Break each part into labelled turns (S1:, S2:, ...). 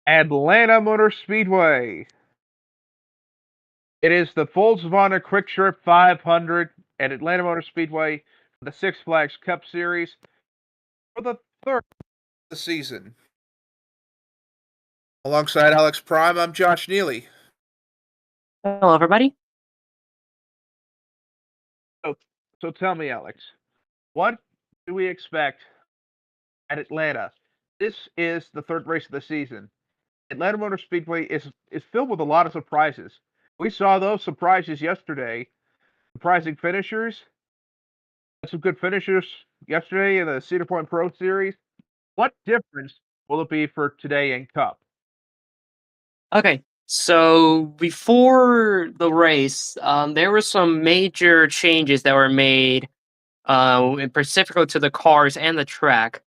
S1: Atlanta Motor Speedway. It is the Volkswagen Quick Trip 500 at Atlanta Motor Speedway for the Six Flags Cup Series for the third of the season. Alongside Alex Prime, I'm Josh Neely.
S2: Hello, everybody.
S1: So tell me, Alex, what do we expect at Atlanta? This is the third race of the season. Atlanta Motor Speedway is filled with a lot of surprises. We saw those surprises yesterday. Surprising finishers. Had some good finishers yesterday in the Cedar Point Pro Series. What difference will it be for today in Cup?
S2: Okay, so before the race, there were some major changes that were made, in specifically to the cars and the track.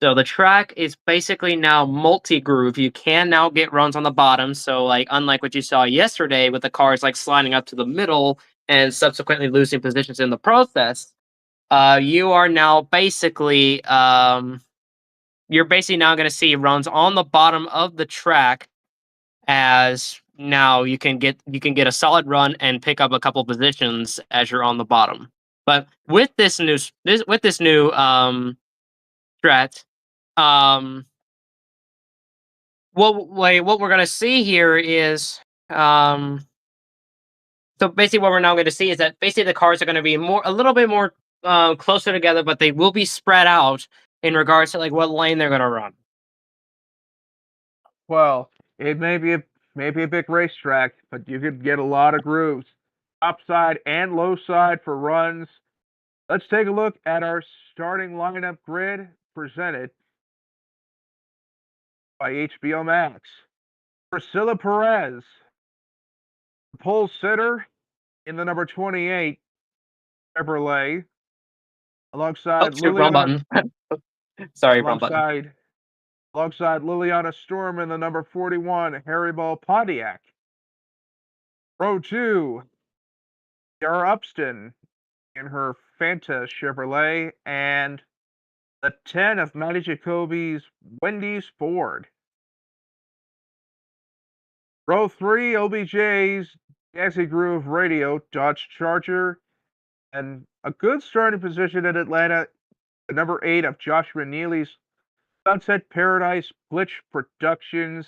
S2: So the track is basically now multi-groove. You can now get runs on the bottom. So, like, unlike what you saw yesterday with the cars like sliding up to the middle and subsequently losing positions in the process, you are now basically you're basically now going to see runs on the bottom of the track, as now you can get a solid run and pick up a couple positions as you're on the bottom. But with this new strat, um, what we're gonna see here is so basically what we're now going to see is that basically the cars are going to be a little bit more closer together, but they will be spread out in regards to like what lane they're going to run.
S1: Well, it may be a big racetrack, but you could get a lot of grooves, top side and low side for runs. Let's take a look at our starting lineup grid presented by HBO Max. Priscilla Perez, pole sitter in the number 28 Chevrolet,
S2: Oh,
S1: alongside
S2: shoot, wrong
S1: Liliana
S2: button. Sorry, wrong button.
S1: alongside alongside Liliana Storm in the number 41 Haribo Pontiac. Row 2, Yara Upston in her Fanta Chevrolet, and the 10 of Matty Jacoby's Wendy's Ford. Row 3, OBJ's Jazzy Groove Radio Dodge Charger, and a good starting position at Atlanta, the number 8 of Joshua Neely's Sunset Paradise Glitch Productions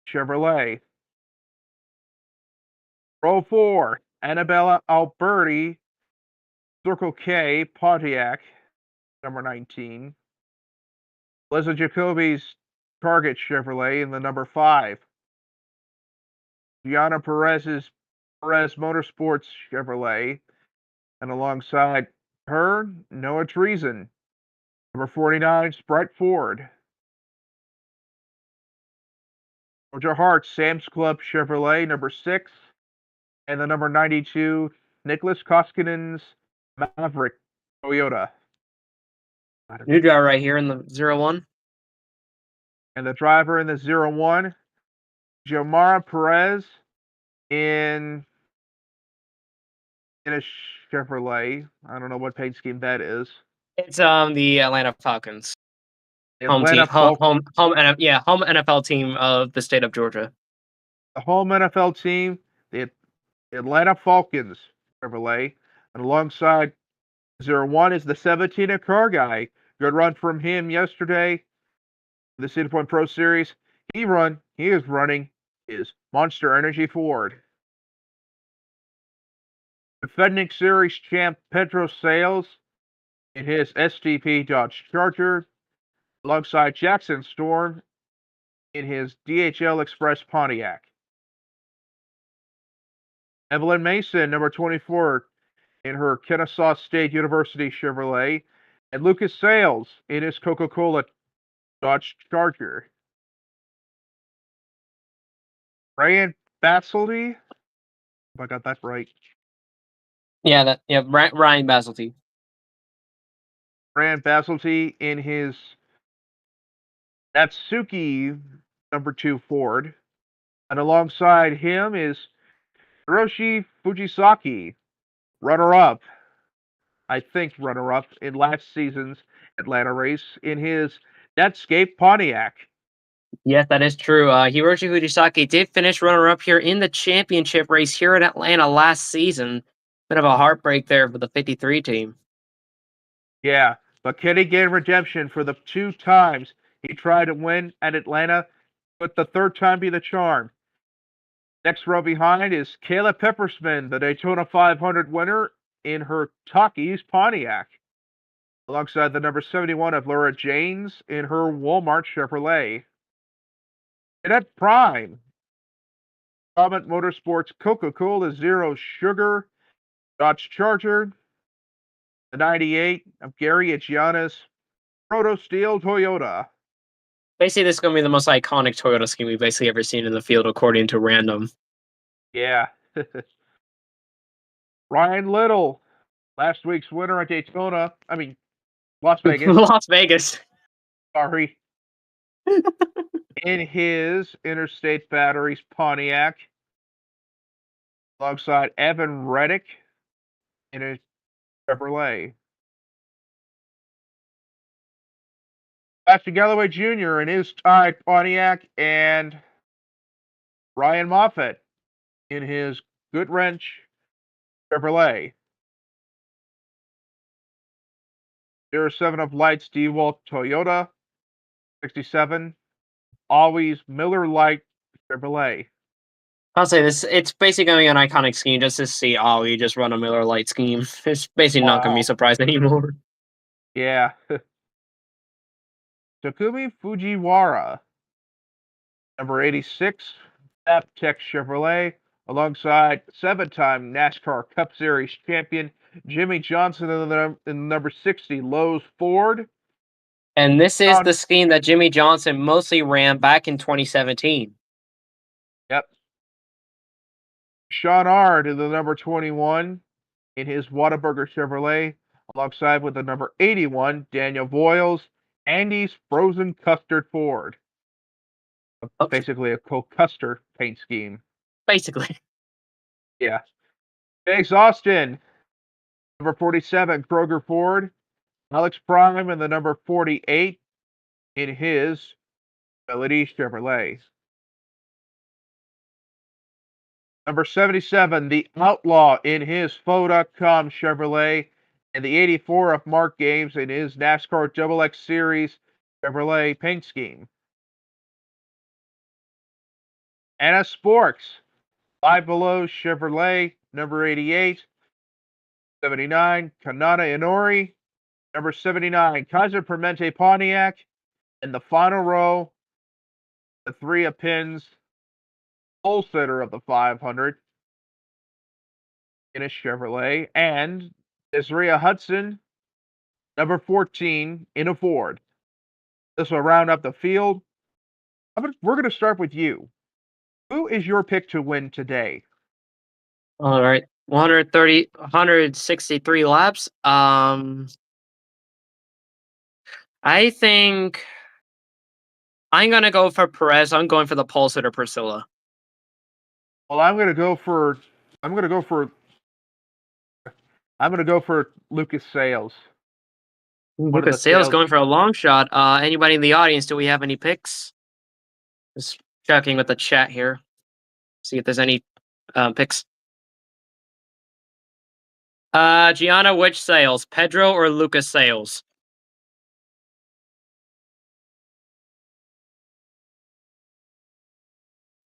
S1: Chevrolet. Row 4, Annabella Alberti Circle K Pontiac, number 19. Liza Jacoby's Target Chevrolet in the number 5. Gianna Perez's Perez Motorsports Chevrolet, and alongside her, Noah Treason, number 49 Sprite Ford. Georgia Hart Sam's Club Chevrolet, number 6, and the number 92 Nicholas Koskinen's Maverick Toyota.
S2: New driver right here in the 01.
S1: And the driver in the 01, Jomara Perez in a Chevrolet. I don't know what paint scheme that is.
S2: It's the Atlanta Falcons home team,
S1: Atlanta Falcons,
S2: home NFL team of the state of Georgia.
S1: the home NFL team, the Atlanta Falcons Chevrolet, and alongside 01 is the 17 car guy. Good run from him yesterday. The Cedar Point Pro Series. He is running his Monster Energy Ford. Defending series champ Pedro Sales in his STP Dodge Charger, alongside Jackson Storm in his DHL Express Pontiac. Evelyn Mason, number 24, in her Kennesaw State University Chevrolet, and Lucas Sales in his Coca-Cola Dodge Charger. Ryan Basilty, if I got that right.
S2: Ryan Basilty.
S1: Ryan Basilty in his Natsuki number 2 Ford, and alongside him is Hiroshi Fujisaki, runner-up in last season's Atlanta race in his Netscape Pontiac.
S2: Yes, that is true. Hiroshi Fujisaki did finish runner-up here in the championship race here in Atlanta last season. Bit of a heartbreak there for the 53 team.
S1: Yeah, but can he gain redemption for the 2 times he tried to win at Atlanta? But the 3rd time be the charm. Next row behind is Kayla Peppersman, the Daytona 500 winner in her Takis Pontiac, alongside the number 71 of Laura Janes in her Walmart Chevrolet. And at Prime, Comet Motorsports Coca-Cola Zero Sugar Dodge Charger, the 98 of Gary Agiana's Proto Steel Toyota.
S2: Basically, this is going to be the most iconic Toyota scheme we've basically ever seen in the field, according to Random.
S1: Yeah. Ryan Little, last week's winner at Daytona. I mean, Las Vegas.
S2: Las Vegas.
S1: Sorry. In his Interstate Batteries Pontiac, alongside Evan Reddick in a Chevrolet. Ashton Galloway Jr. in his Tide Pontiac, and Ryan Moffett in his Goodwrench Chevrolet. 07 of Lights DeWalt Toyota. 67 Always Miller Lite Chevrolet.
S2: I'll say this, it's basically going to be an iconic scheme just to see Ollie just run a Miller Lite scheme. It's basically not going to be
S1: Wow.
S2: surprised anymore.
S1: Yeah. Takumi Fujiwara, number 86, Aptech Chevrolet, alongside 7-time NASCAR Cup Series champion Jimmy Johnson in the number 60 Lowe's Ford.
S2: And this is the scheme that Jimmy Johnson mostly ran back in 2017.
S1: Yep. Sean Ard in the number 21 in his Whataburger Chevrolet, alongside with the number 81 Daniel Voiles, Andy's Frozen Custard Ford. Basically a co-custer paint scheme.
S2: Basically.
S1: Yeah. Jace Austin, number 47 Kroger Ford, Alex Prime in the number 48 in his Melody Chevrolet. Number 77, the Outlaw in his Fo.com Chevrolet, and the 84 of Mark Games in his NASCAR XX Series Chevrolet paint scheme. Anna Sporks, Five Below Chevrolet, number 88. 79, Kanata Inori. Number 79, Kaiser Permanente Pontiac. In the final row, the 3 of pins, pole sitter of the 500 in a Chevrolet, and Isaiah Hudson, number 14 in a Ford. This will round up the field. We're going to start with you. Who is your pick to win today?
S2: All right. 163 laps. I think I'm going to go for Perez. I'm going for the pole sitter Priscilla.
S1: Well, I'm going to go for Lucas Sales.
S2: Lucas Sales going for a long shot. Anybody in the audience, do we have any picks? Just checking with the chat here. See if there's any picks. Gianna, which Sales? Pedro or Lucas Sales?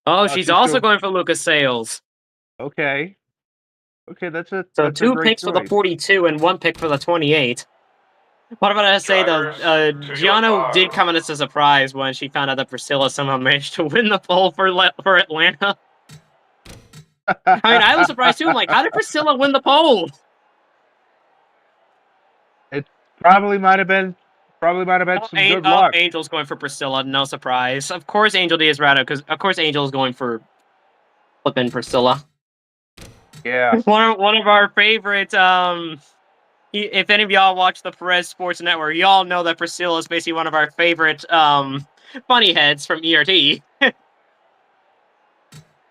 S2: Oh, she's also going for Lucas Sales.
S1: Okay. Okay, that's
S2: 2 picks for the 42 and 1 pick for the 28. What about I say though? Gianna did come in as a surprise when she found out that Priscilla somehow managed to win the pole for Atlanta. I mean, I was surprised too. I'm like, how did Priscilla win the pole?
S1: It probably might have been some good luck.
S2: Angel's going for Priscilla, no surprise. Of course, Angel Diaz-Rado, because of course Angel is going for flipping Priscilla.
S1: Yeah.
S2: One of our favorite. If any of y'all watch the Perez Sports Network, y'all know that Priscilla is basically one of our favorite funny heads from ERT.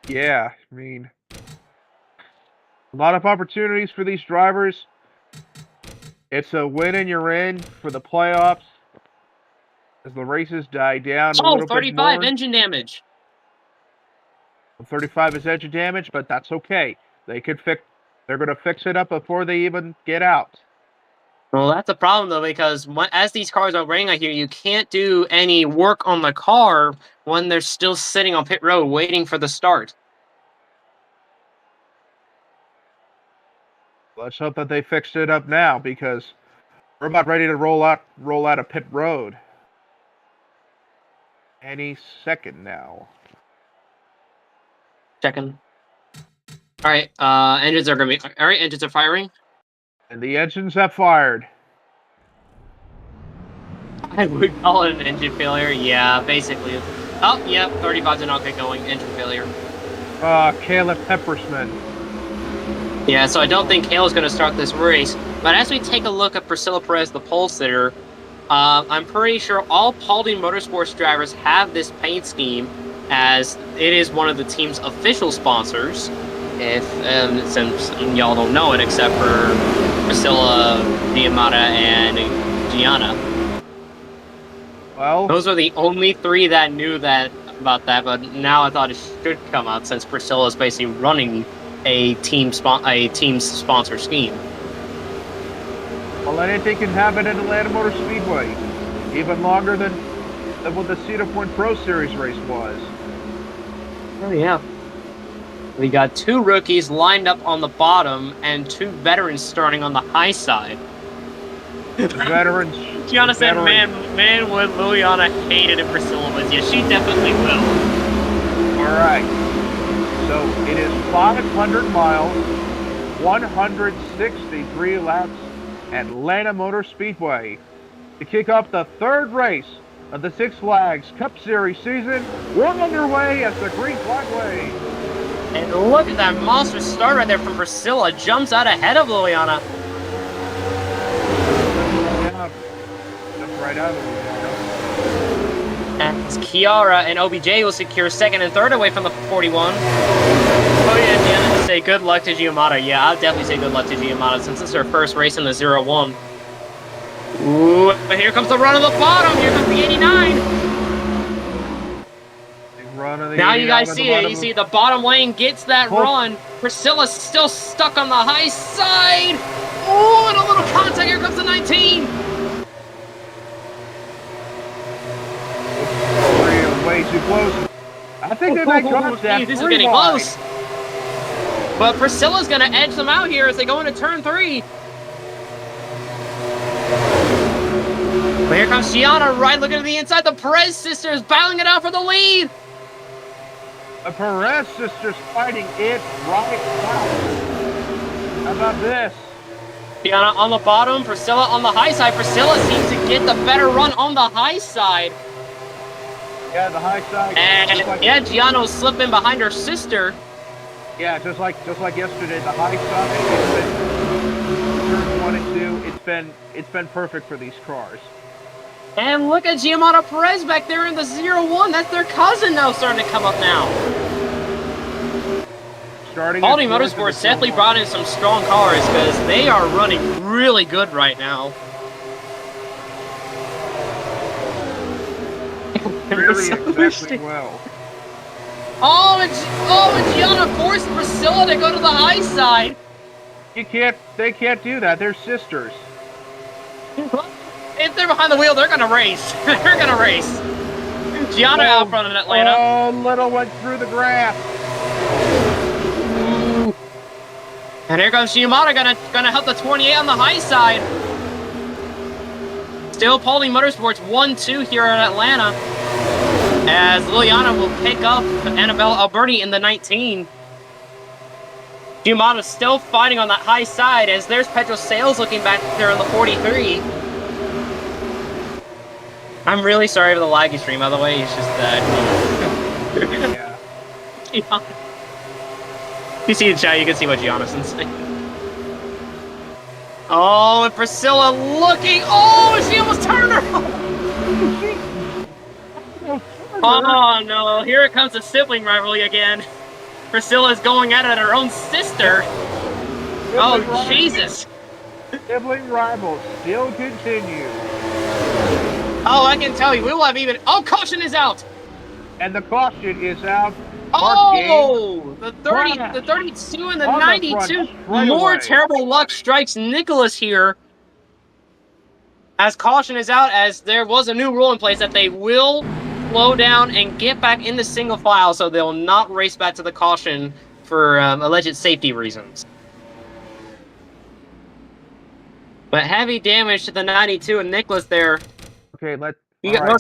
S1: Yeah, I mean, a lot of opportunities for these drivers. It's a win and you're in for the playoffs. as the races die down a
S2: Oh,
S1: little bit
S2: 35
S1: more.
S2: engine damage.
S1: 35 is engine damage, but that's okay. They could fix. They're going to fix it up before they even get out.
S2: Well, that's a problem though, because as these cars are running out here, you can't do any work on the car when they're still sitting on pit road waiting for the start.
S1: Let's hope that they fixed it up now, because we're about ready to roll out of pit road any second now.
S2: Checking. All right, engines are gonna be. All right, engines are firing.
S1: And the engines have fired.
S2: I would call it an engine failure. Yeah, basically. Oh, yeah, 35 did not get going. Engine failure.
S1: Caleb Peppersman.
S2: Yeah, so I don't think Hale's going to start this race. But as we take a look at Priscilla Perez, the pole sitter, I'm pretty sure all Paulding Motorsports drivers have this paint scheme, as it is one of the team's official sponsors. If since y'all don't know it, except for Priscilla, Giamatti, and Gianna.
S1: Well,
S2: those are the only three that knew about that. But now I thought it should come out, since Priscilla is basically running a team's sponsor scheme.
S1: Well, anything can happen at Atlanta Motor Speedway, even longer than what the Cedar Point Pro Series race was.
S2: Oh yeah. We got 2 rookies lined up on the bottom and 2 veterans starting on the high side.
S1: Veterans.
S2: Gianna said, man, would Liliana hate it if Priscilla was. Yeah, she definitely will.
S1: All right. So it is 500 miles, 163 laps at Atlanta Motor Speedway to kick off the 3rd race of the Six Flags Cup Series season. We're underway at the Green Flag Way.
S2: And look at that monster start right there from Priscilla. Jumps out ahead of Liliana.
S1: Yeah, jumps right out of Liliana.
S2: As Kiara and OBJ will secure 2nd and 3rd away from the 41. Oh yeah, Deanna to say good luck to Giamatti. Yeah, I'll definitely say good luck to Giamatti, since this is her first race in the 0-1. Ooh, but here comes the run of the bottom. Here comes the 89. Now you guys see it. You see the bottom lane gets that run. Priscilla's still stuck on the high side. Ooh, and a little contact. Here comes the 19.
S1: Way too close. I think they might contact.
S2: This is getting close. But Priscilla's going to edge them out here as they go into turn 3. But here comes Gianna, right looking to the inside. The Perez sisters battling it out for the lead.
S1: The Perez sisters fighting it right now. How about this?
S2: Gianna on the bottom, Priscilla on the high side. Priscilla seems to get the better run on the high side.
S1: Yeah, the high side.
S2: And like, yeah, Gianna's slipping behind her sister.
S1: Yeah, just like yesterday, the high side. Turns 1 and 2. It's been perfect for these cars.
S2: And look at Giamatti Perez back there in the 0-1. That's their cousin now starting to come up now. Paulding Motorsports definitely brought in some strong cars, because they are running really good right now.
S1: Really exactly well.
S2: Oh, and Gianna forced Priscilla to go to the high side.
S1: They can't do that. They're sisters.
S2: If they're behind the wheel, they're gonna race. They're gonna race. Gianna out front in Atlanta.
S1: Oh, little went through the grass.
S2: Ooh. And here comes Giamatti, gonna help the 28 on the high side. Still Paulding Motorsports 1-2 here in Atlanta, as Liliana will pick up Annabelle Alberti in the 19. Giamatti still fighting on that high side, as there's Pedro Sales looking back there in the 43. I'm really sorry for the laggy stream, by the way. It's just that. Yeah. You see the chat, you can see what Giannison's saying. Oh, and Priscilla looking. Oh, she almost turned her. Oh no! Here it comes the sibling rivalry again. Priscilla's going at it at her own sister. Oh Jesus!
S1: Sibling rivals still continue.
S2: Oh, I can tell you, we will have even. Oh, caution is out.
S1: And the caution is out.
S2: Oh, the 30,
S1: Crash.
S2: the 32 and the
S1: On the
S2: 92.
S1: front straightaway.
S2: More terrible luck strikes Nicholas here. As caution is out, as there was a new rule in place that they will slow down and get back into single file, so they'll not race back to the caution for alleged safety reasons. But heavy damage to the 92 and Nicholas there.
S1: Okay, let's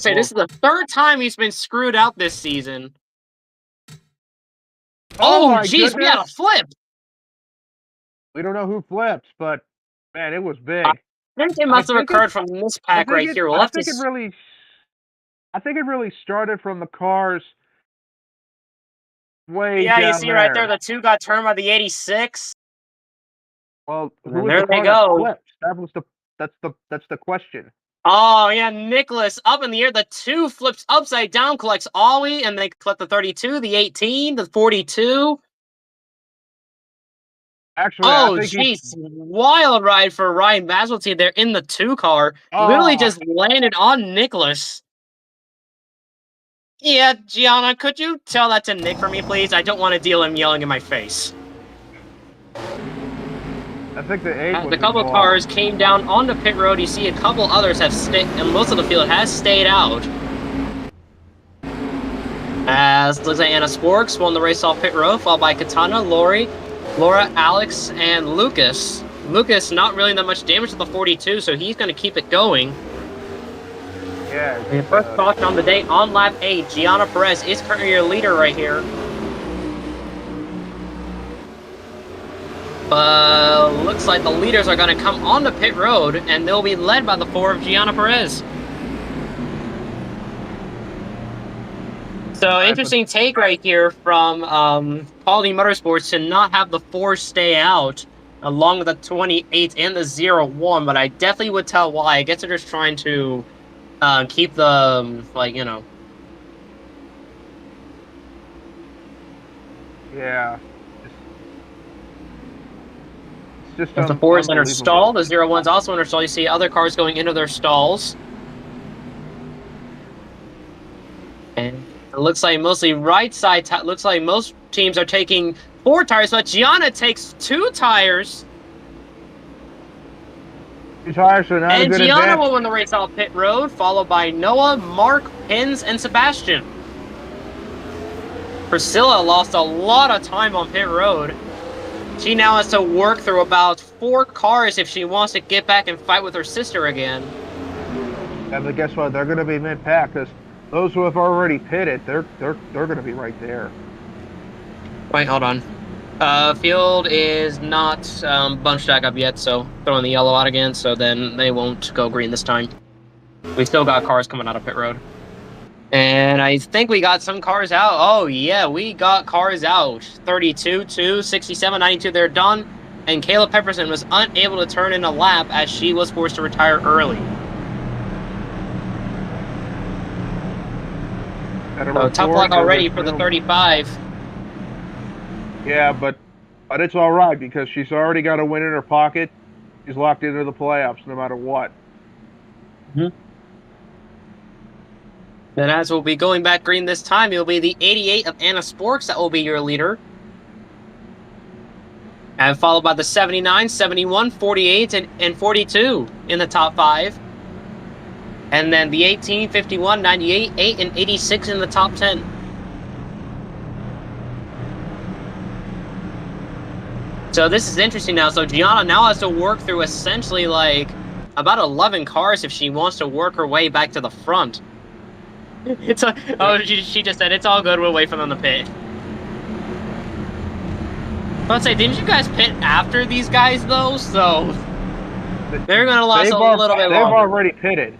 S2: say this is the third time he's been screwed out this season. Oh, jeez, we had a flip.
S1: We don't know who flipped, but man, it was big.
S2: I think it must have occurred from this pack right here.
S1: I think it really started from the cars way down
S2: you see right there, the 2 got turned by the 86.
S1: Well,
S2: there they go.
S1: That's the question.
S2: Oh yeah, Nicholas up in the air. The 2 flips upside down, collects ollie, and they collect the 32, the 18, the 42.
S1: Actually,
S2: oh jeez, wild ride for Ryan Maselty there in the 2 car. Literally just landed on Nicholas. Yeah, Gianna, could you tell that to Nick for me, please? I don't want to deal him yelling in my face.
S1: I think the
S2: couple of cars came down onto pit road. You see a couple others have stayed, and most of the field has stayed out. As looks like Anna Sporks won the race off pit road, followed by Katana, Laura, Alex, and Lucas. Lucas not really that much damage to the 42, so he's going to keep it going.
S1: Yeah.
S2: And first caution on the day on lap 8, Gianna Perez is currently your leader right here. But looks like the leaders are going to come on the pit road, and they'll be led by the 4 of Gianna Perez. So interesting take right here from Quality Motorsports to not have the 4 stay out, along with the 28 and the 01. But I definitely would tell why. I guess they're just trying to keep the
S1: Yeah. Just
S2: the 4 is in her stall. The 01's also in her stall. You see other cars going into their stalls. And it looks like mostly right side. Looks like most teams are taking 4 tires, but Gianna takes 2 tires.
S1: 2 tires are not a good
S2: Gianna
S1: advantage.
S2: will win the race off pit road, followed by Noah, Mark, Pins, and Sebastian. Priscilla lost a lot of time on pit road. She now has to work through about 4 cars if she wants to get back and fight with her sister again.
S1: Yeah, but guess what? They're going to be mid-pack because those who have already pitted, they're going to be right there.
S2: Wait, hold on. Field is not bunched back up yet, so throwing the yellow out again, so then they won't go green this time. We still got cars coming out of pit road. And I think we got some cars out. Oh, yeah, we got cars out. 32, 2, 67, 92, they're done. And Kayla Pepperson was unable to turn in a lap as she was forced to retire early. So tough luck already for the 35.
S1: Yeah, but it's all right because she's already got a win in her pocket. She's locked into the playoffs no matter what.
S2: Mm-hmm. And as we'll be going back green this time, it'll be the 88 of Anna Sporks that will be your leader. And followed by the 79, 71, 48, and 42 in the top 5. And then the 18, 51, 98, 8, and 86 in the top 10. So this is interesting now. So Gianna now has to work through essentially like about 11 cars if she wants to work her way back to the front. She just said, it's all good, we'll wait for them to pit. Let's say, didn't you guys pit after these guys, though? So, they're going to last a little bit longer.
S1: They've already pitted.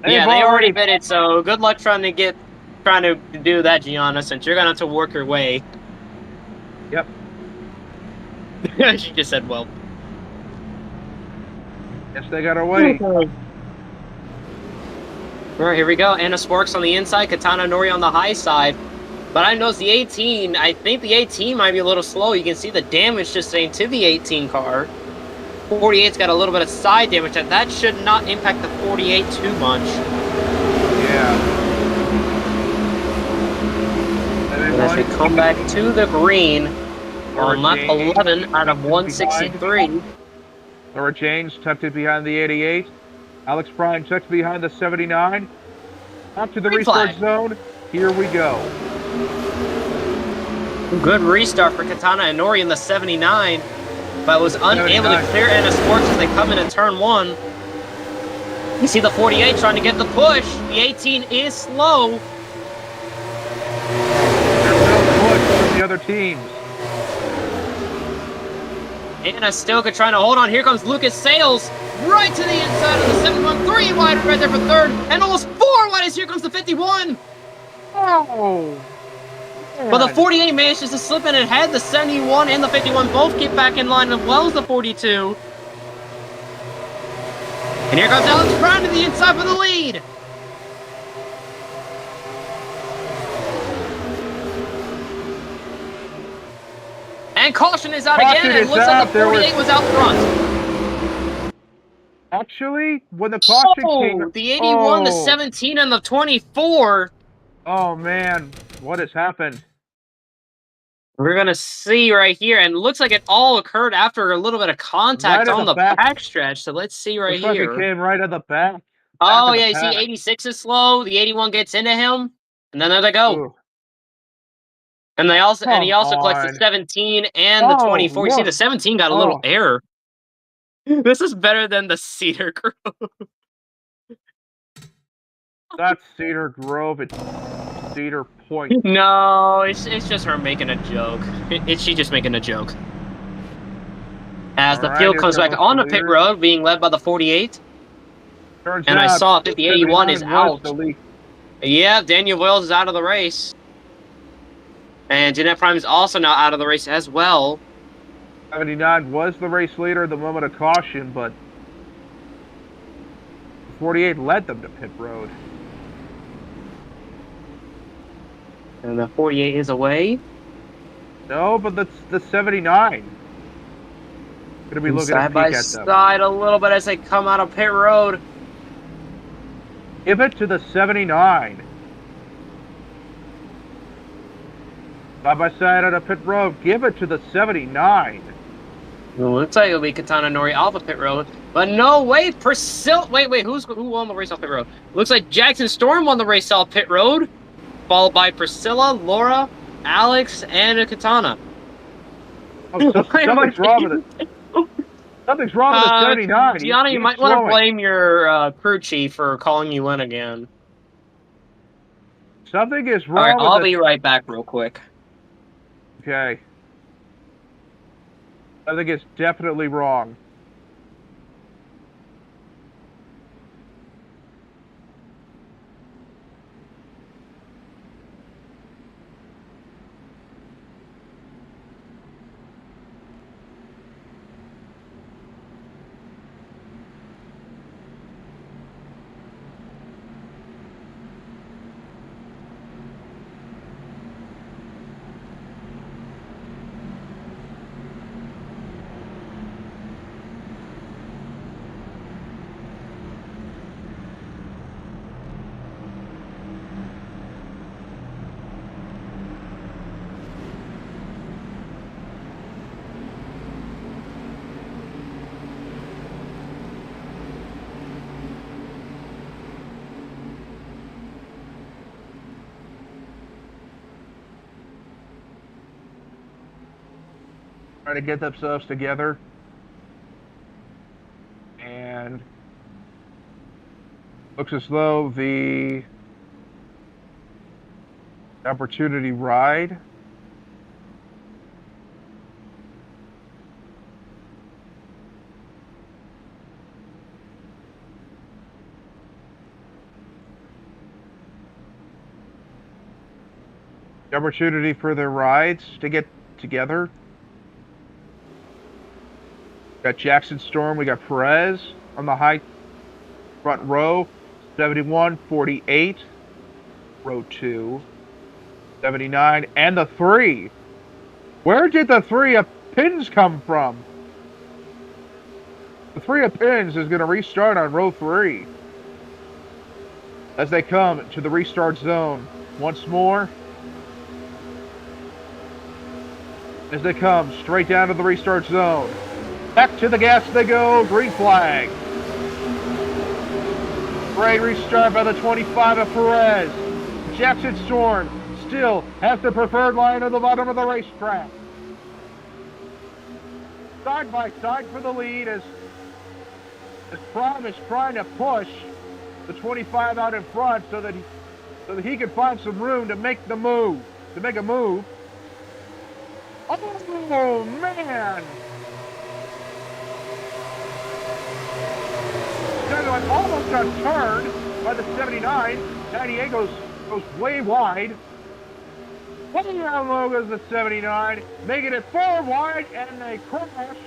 S2: They already pitted, so good luck trying to do that, Gianna, since you're going to have to work your way.
S1: Yep.
S2: She just said, well.
S1: Guess they got away.
S2: All right, here we go. Anna Sporks on the inside, Katana Nori on the high side. But I noticed the 18, I think the 18 might be a little slow. You can see the damage just saying to the 18 car. 48's got a little bit of side damage. That should not impact the 48 too much. And as we come back to the green, on lap 11 out of 163.
S1: Laura James tucked it behind the 88. Alex Bryan tucked behind the 79. Up to the restart zone. Here we go.
S2: Good restart for Katana Inori in the 79, but was unable to clear Anna Sports as they come into turn 1. You see the 48 trying to get the push. The 18 is slow.
S1: There's no push from the other teams.
S2: Anna Stilka trying to hold on. Here comes Lucas Sales right to the inside of the 71. 3 wide right there for third, and almost 4 wide as here comes the 51.
S1: Oh.
S2: But the 48 manages to slip in ahead. The 71 and the 51 both get back in line as well as the 42. And here comes Alex Brown to the inside for the lead. And caution is out again, and it looks like the 48 was out front.
S1: Actually, when the caution came...
S2: the 81, the 17, and the 24.
S1: Oh, man. What has happened?
S2: We're going to see right here, and it looks like it all occurred after a little bit of contact on the backstretch, so let's see right here.
S1: Looks like it came right at the back.
S2: Oh, yeah, you see 86 is slow, the 81 gets into him, and then there they go. Ooh. And they also he also collects the 17 and the 24. You see the 17 got a little error. This is better than the Cedar Grove.
S1: That's Cedar Grove. It's Cedar Point.
S2: No, it's just her making a joke. She's just making a joke. As the field comes back on the pit road, being led by the 48. And I saw that the 81 is out. Yeah, Daniel Wills is out of the race. And Jeanette Prime is also now out of the race as well.
S1: 79 was the race leader at the moment of caution, but 48 led them to pit road.
S2: And the 48 is away.
S1: No, but that's the 79. Gonna be looking
S2: side by side a little bit as they come out of pit road.
S1: Give it to the 79. Side by side out of pit road. Give it to the 79.
S2: Well, looks like it'll be Katana Nori off of pit road. But no, wait, Priscilla. Wait, who won the race off pit road? Looks like Jackson Storm won the race off pit road, followed by Priscilla, Laura, Alex, and Katana.
S1: Oh, something's wrong with it. Something's wrong with the 79.
S2: Gianna, you might want to blame your crew chief for calling you in again.
S1: Something is wrong.
S2: All right, I'll be right back real quick.
S1: Okay. I think it's definitely wrong. Trying to get themselves together, and looks as though the opportunity ride for their rides to get together. Got Jackson Storm, we got Perez on the high front row, 71, 48, row 2, 79, and the 3. Where did the 3 of pins come from? The 3 of pins is going to restart on row 3 as they come to the restart zone once more. as they come straight down to the restart zone. Back to the gas they go, green flag. Great restart by the 25 of Perez. Jackson Storm still has the preferred line at the bottom of the racetrack. Side by side for the lead as Prime is trying to push the 25 out in front so that he can find some room to make a move. Oh man! Cadillac almost got turned by the 79. 98 goes way wide. Way down low goes the 79, making it 4 wide, and they crash.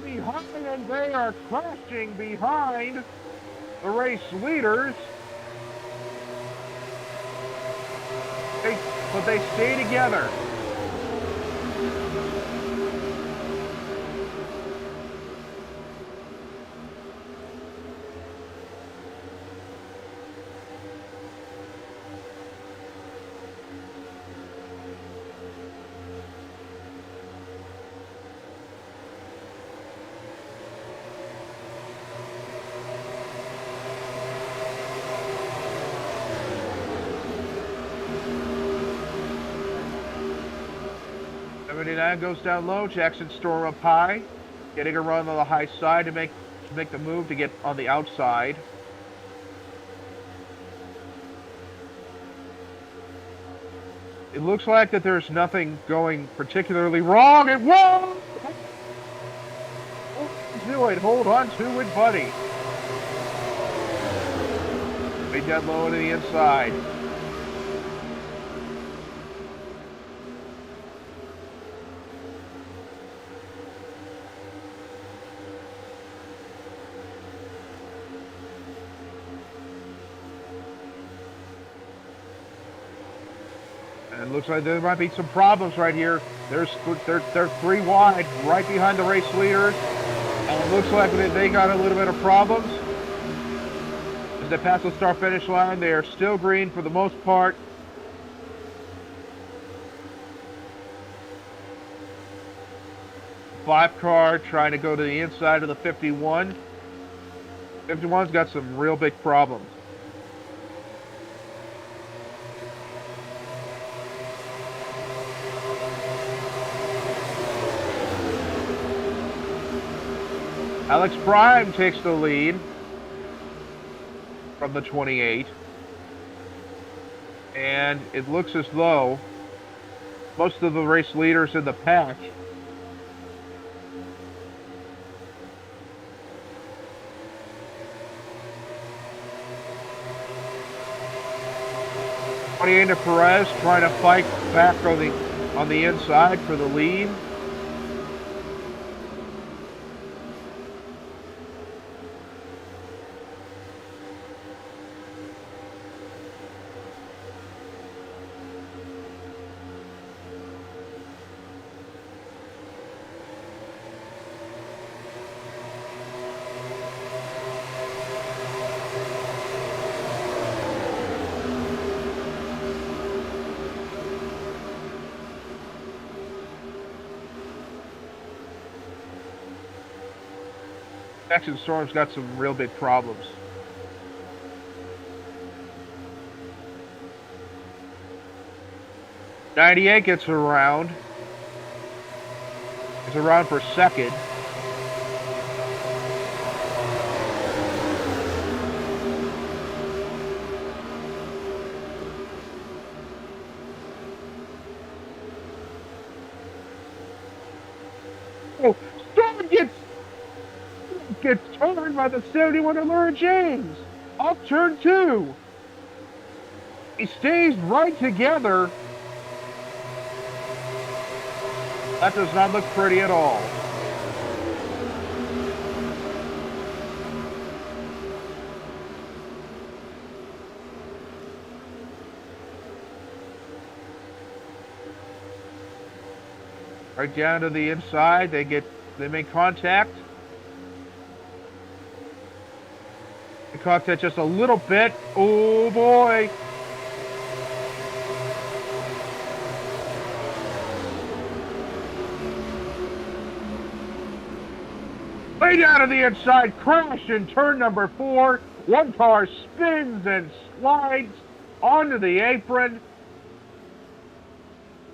S1: Behind, and they are crashing behind the race leaders. But they stay together. Goes down low. Jackson Storm up high, getting a run on the high side to make the move to get on the outside. It looks like that there's nothing going particularly wrong. And whoa! Hold on to it, buddy. Way down low to the inside. It looks like there might be some problems right here. They're 3 wide, right behind the race leaders. And it looks like they got a little bit of problems. As they pass the start-finish line, they are still green for the most part. Five car trying to go to the inside of the 51. 51's got some real big problems. Alex Prime takes the lead from the 28. And it looks as though most of the race leaders in the pack into Perez trying to fight back on the inside for the lead. Jackson Storm's got some real big problems. '98 gets around. It's around for second. Oh, Storm gets turned by the 71 of Laura James off turn 2. He stays right together. That does not look pretty at all. Right down to the inside, they make contact. They contact just a little bit. Oh boy. way down to the inside, crash in turn number 4. One car spins and slides onto the apron.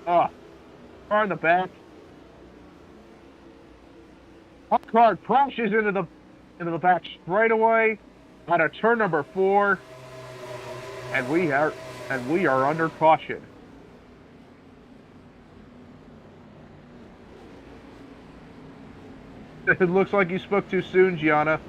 S1: Car in the back. One car crashes into the back straightaway out of turn number 4, and we are under caution. It looks like you spoke too soon, Gianna.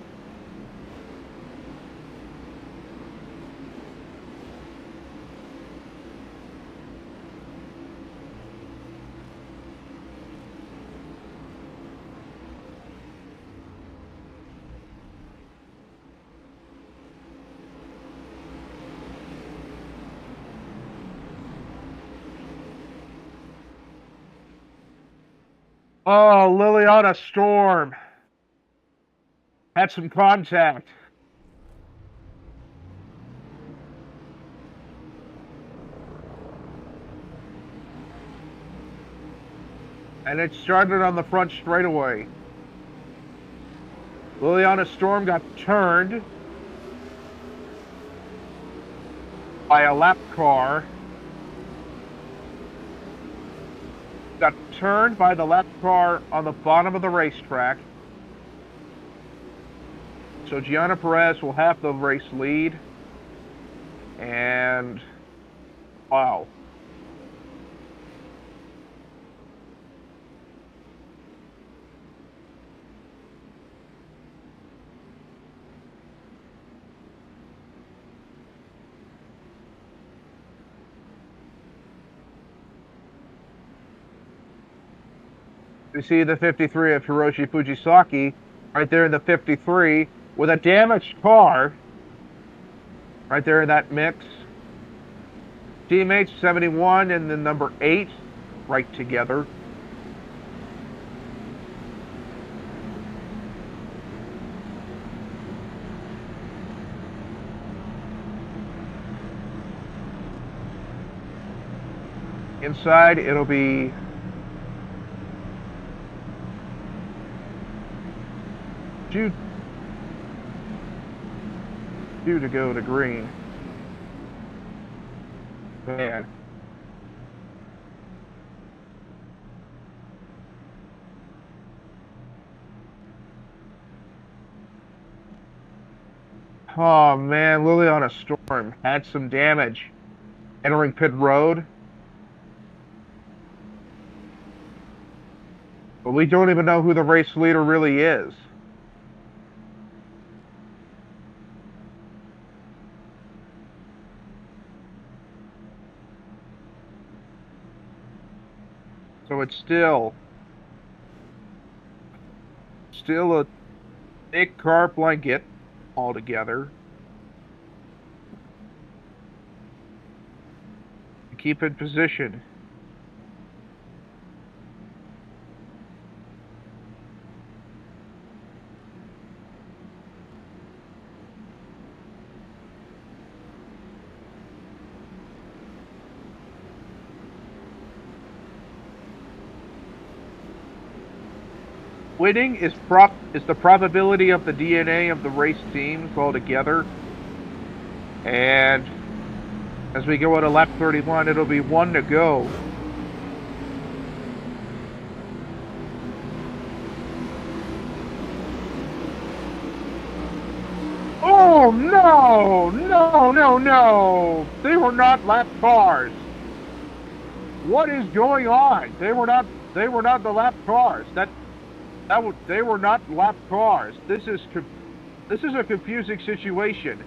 S1: Oh, Liliana Storm had some contact. And it started on the front straightaway. Liliana Storm got turned by a lap car. Got turned by the lap car on the bottom of the racetrack. So Gianna Perez will have the race lead. And wow. You see the 53 of Hiroshi Fujisaki right there in the 53 with a damaged car right there in that mix. Teammates 71 and the number 8 right together. Inside it'll be due to go to green. Man. Oh man, Liliana Storm had some damage entering pit road. But we don't even know who the race leader really is. So it's still a big car blanket altogether. Keep in position. Winning is the probability of the DNA of the race teams altogether. And as we go to lap 31, it'll be 1 to go. Oh no! No, no, no! They were not lap cars. What is going on? They were not the lap cars. They were not lap cars. This is a confusing situation.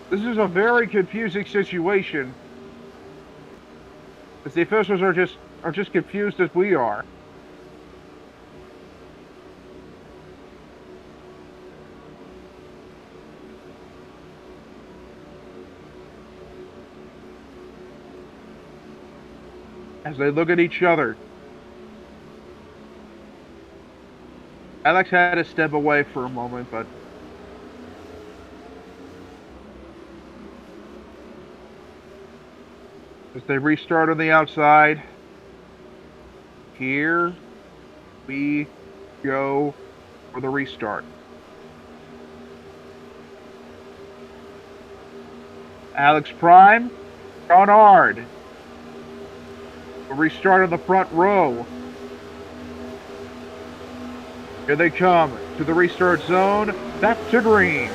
S1: This is a very confusing situation. As the officials are just confused as we are. As they look at each other. Alex had to step away for a moment, but as they restart on the outside, here we go for the restart. Alex Prime, John Ard. A restart on the front row. Here they come to the restart zone. Back to green.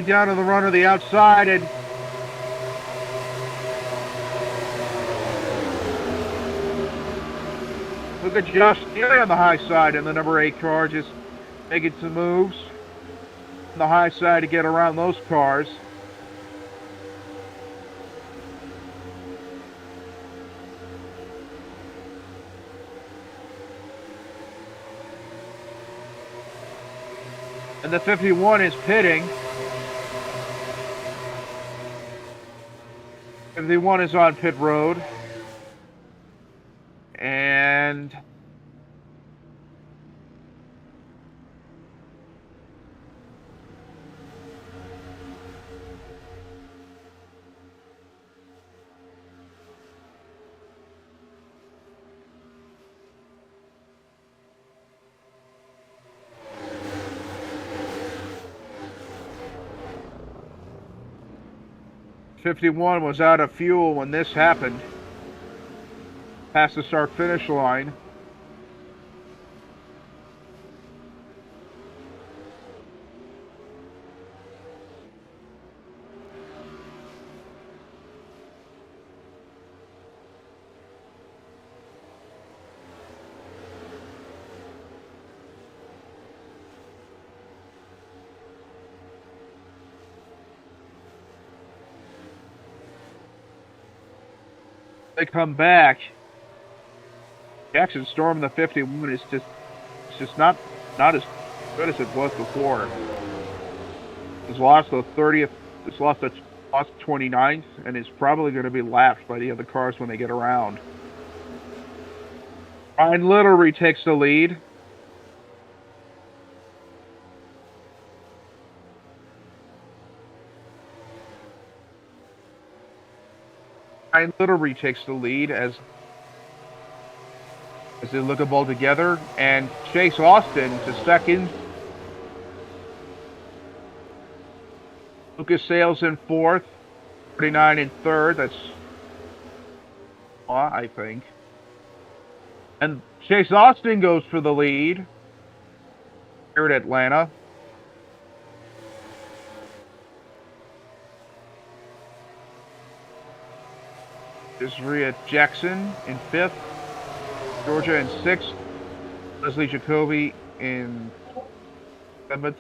S1: Down to the run of the outside, and look at Josh Neely on the high side, and the number 8 car just making some moves on the high side to get around those cars. And the 51 is pitting. 51 is on pit road. And '51 was out of fuel when this happened. Past the start-finish line. They come back. Jackson Storm, the 51, is just not as good as it was before. It's lost the 30th. It's lost the 29th, and is probably going to be lapped by the other cars when they get around. Ryan Little retakes the lead. Ryan Little retakes the lead as they look at ball together, and Chase Austin to second. Lucas Sales in fourth, 49 in third. That's I think. And Chase Austin goes for the lead here at Atlanta. Isaiah Jackson in fifth. Georgia in sixth. Leslie Jacoby in seventh.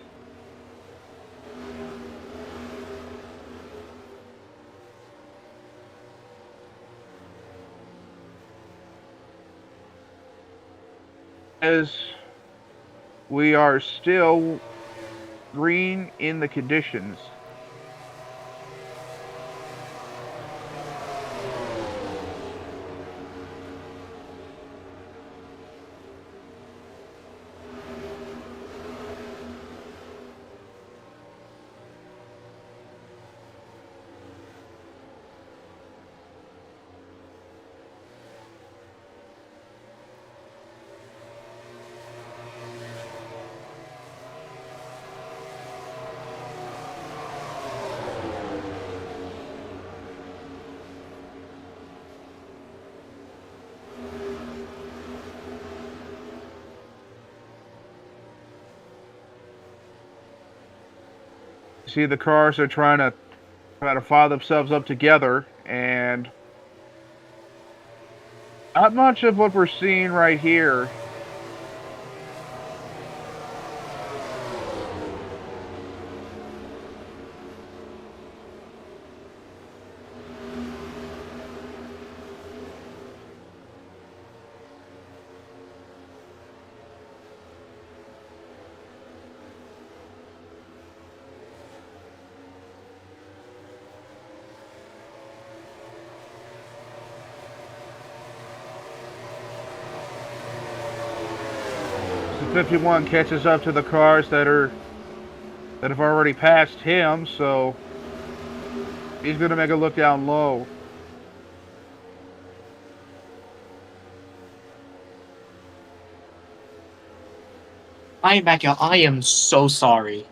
S1: As we are still green in the conditions. See, the cars are trying to file themselves up together, and not much of what we're seeing right here. 51 catches up to the cars that have already passed him, so he's going to make a look down low.
S2: I am back, y'all. I am so sorry.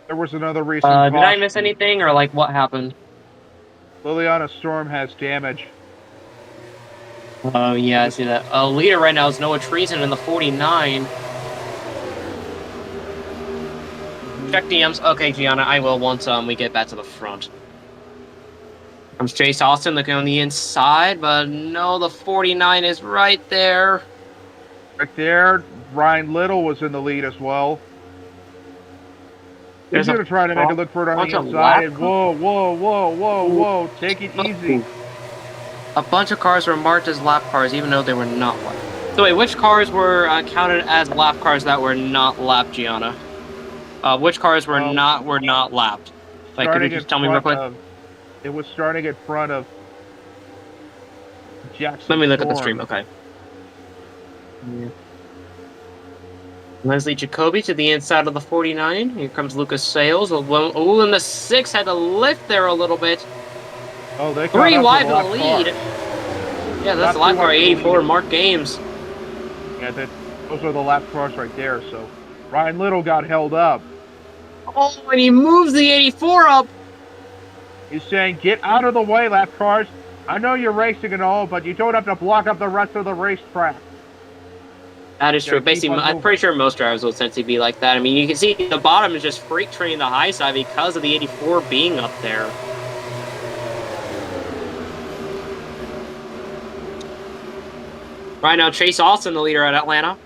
S1: There was another recent
S2: Did I
S1: caution.
S2: miss anything, or like what happened?
S1: Liliana Storm has damage.
S2: Oh yeah, I see that. Leader right now is Noah Treason in the 49. Check DMs. Okay, Gianna, I will once we get back to the front. Comes Chase Austin looking on the inside, but no, the 49 is right there.
S1: Right there, Ryan Little was in the lead as well. He's going to try to make a look for it on the inside. And whoa. Take it easy.
S2: A bunch of cars were marked as lap cars, even though they were not lapped. So wait, which cars were counted as lap cars that were not lapped, Gianna? Which cars were not lapped? Like, could you just tell me real quick?
S1: It was starting in front of Jackson.
S2: Let me look at the stream. Okay. Yeah. Leslie Jacoby to the inside of the 49. Here comes Lucas Sales. Oh, and the 6 had to lift there a little bit.
S1: Oh, they
S2: 3 wide for the lead.
S1: Car.
S2: Yeah, that's the lap car. 84, Mark Games.
S1: Yeah, those are the lap cars right there. So Ryan Little got held up.
S2: Oh, and he moves the 84 up.
S1: He's saying, get out of the way, lap cars. I know you're racing and all, but you don't have to block up the rest of the racetrack.
S2: That is true. Basically, I'm pretty sure most drivers will essentially be like that. I mean, you can see the bottom is just freight train the high side because of the 84 being up there. Right now, Chase Austin, the leader at Atlanta.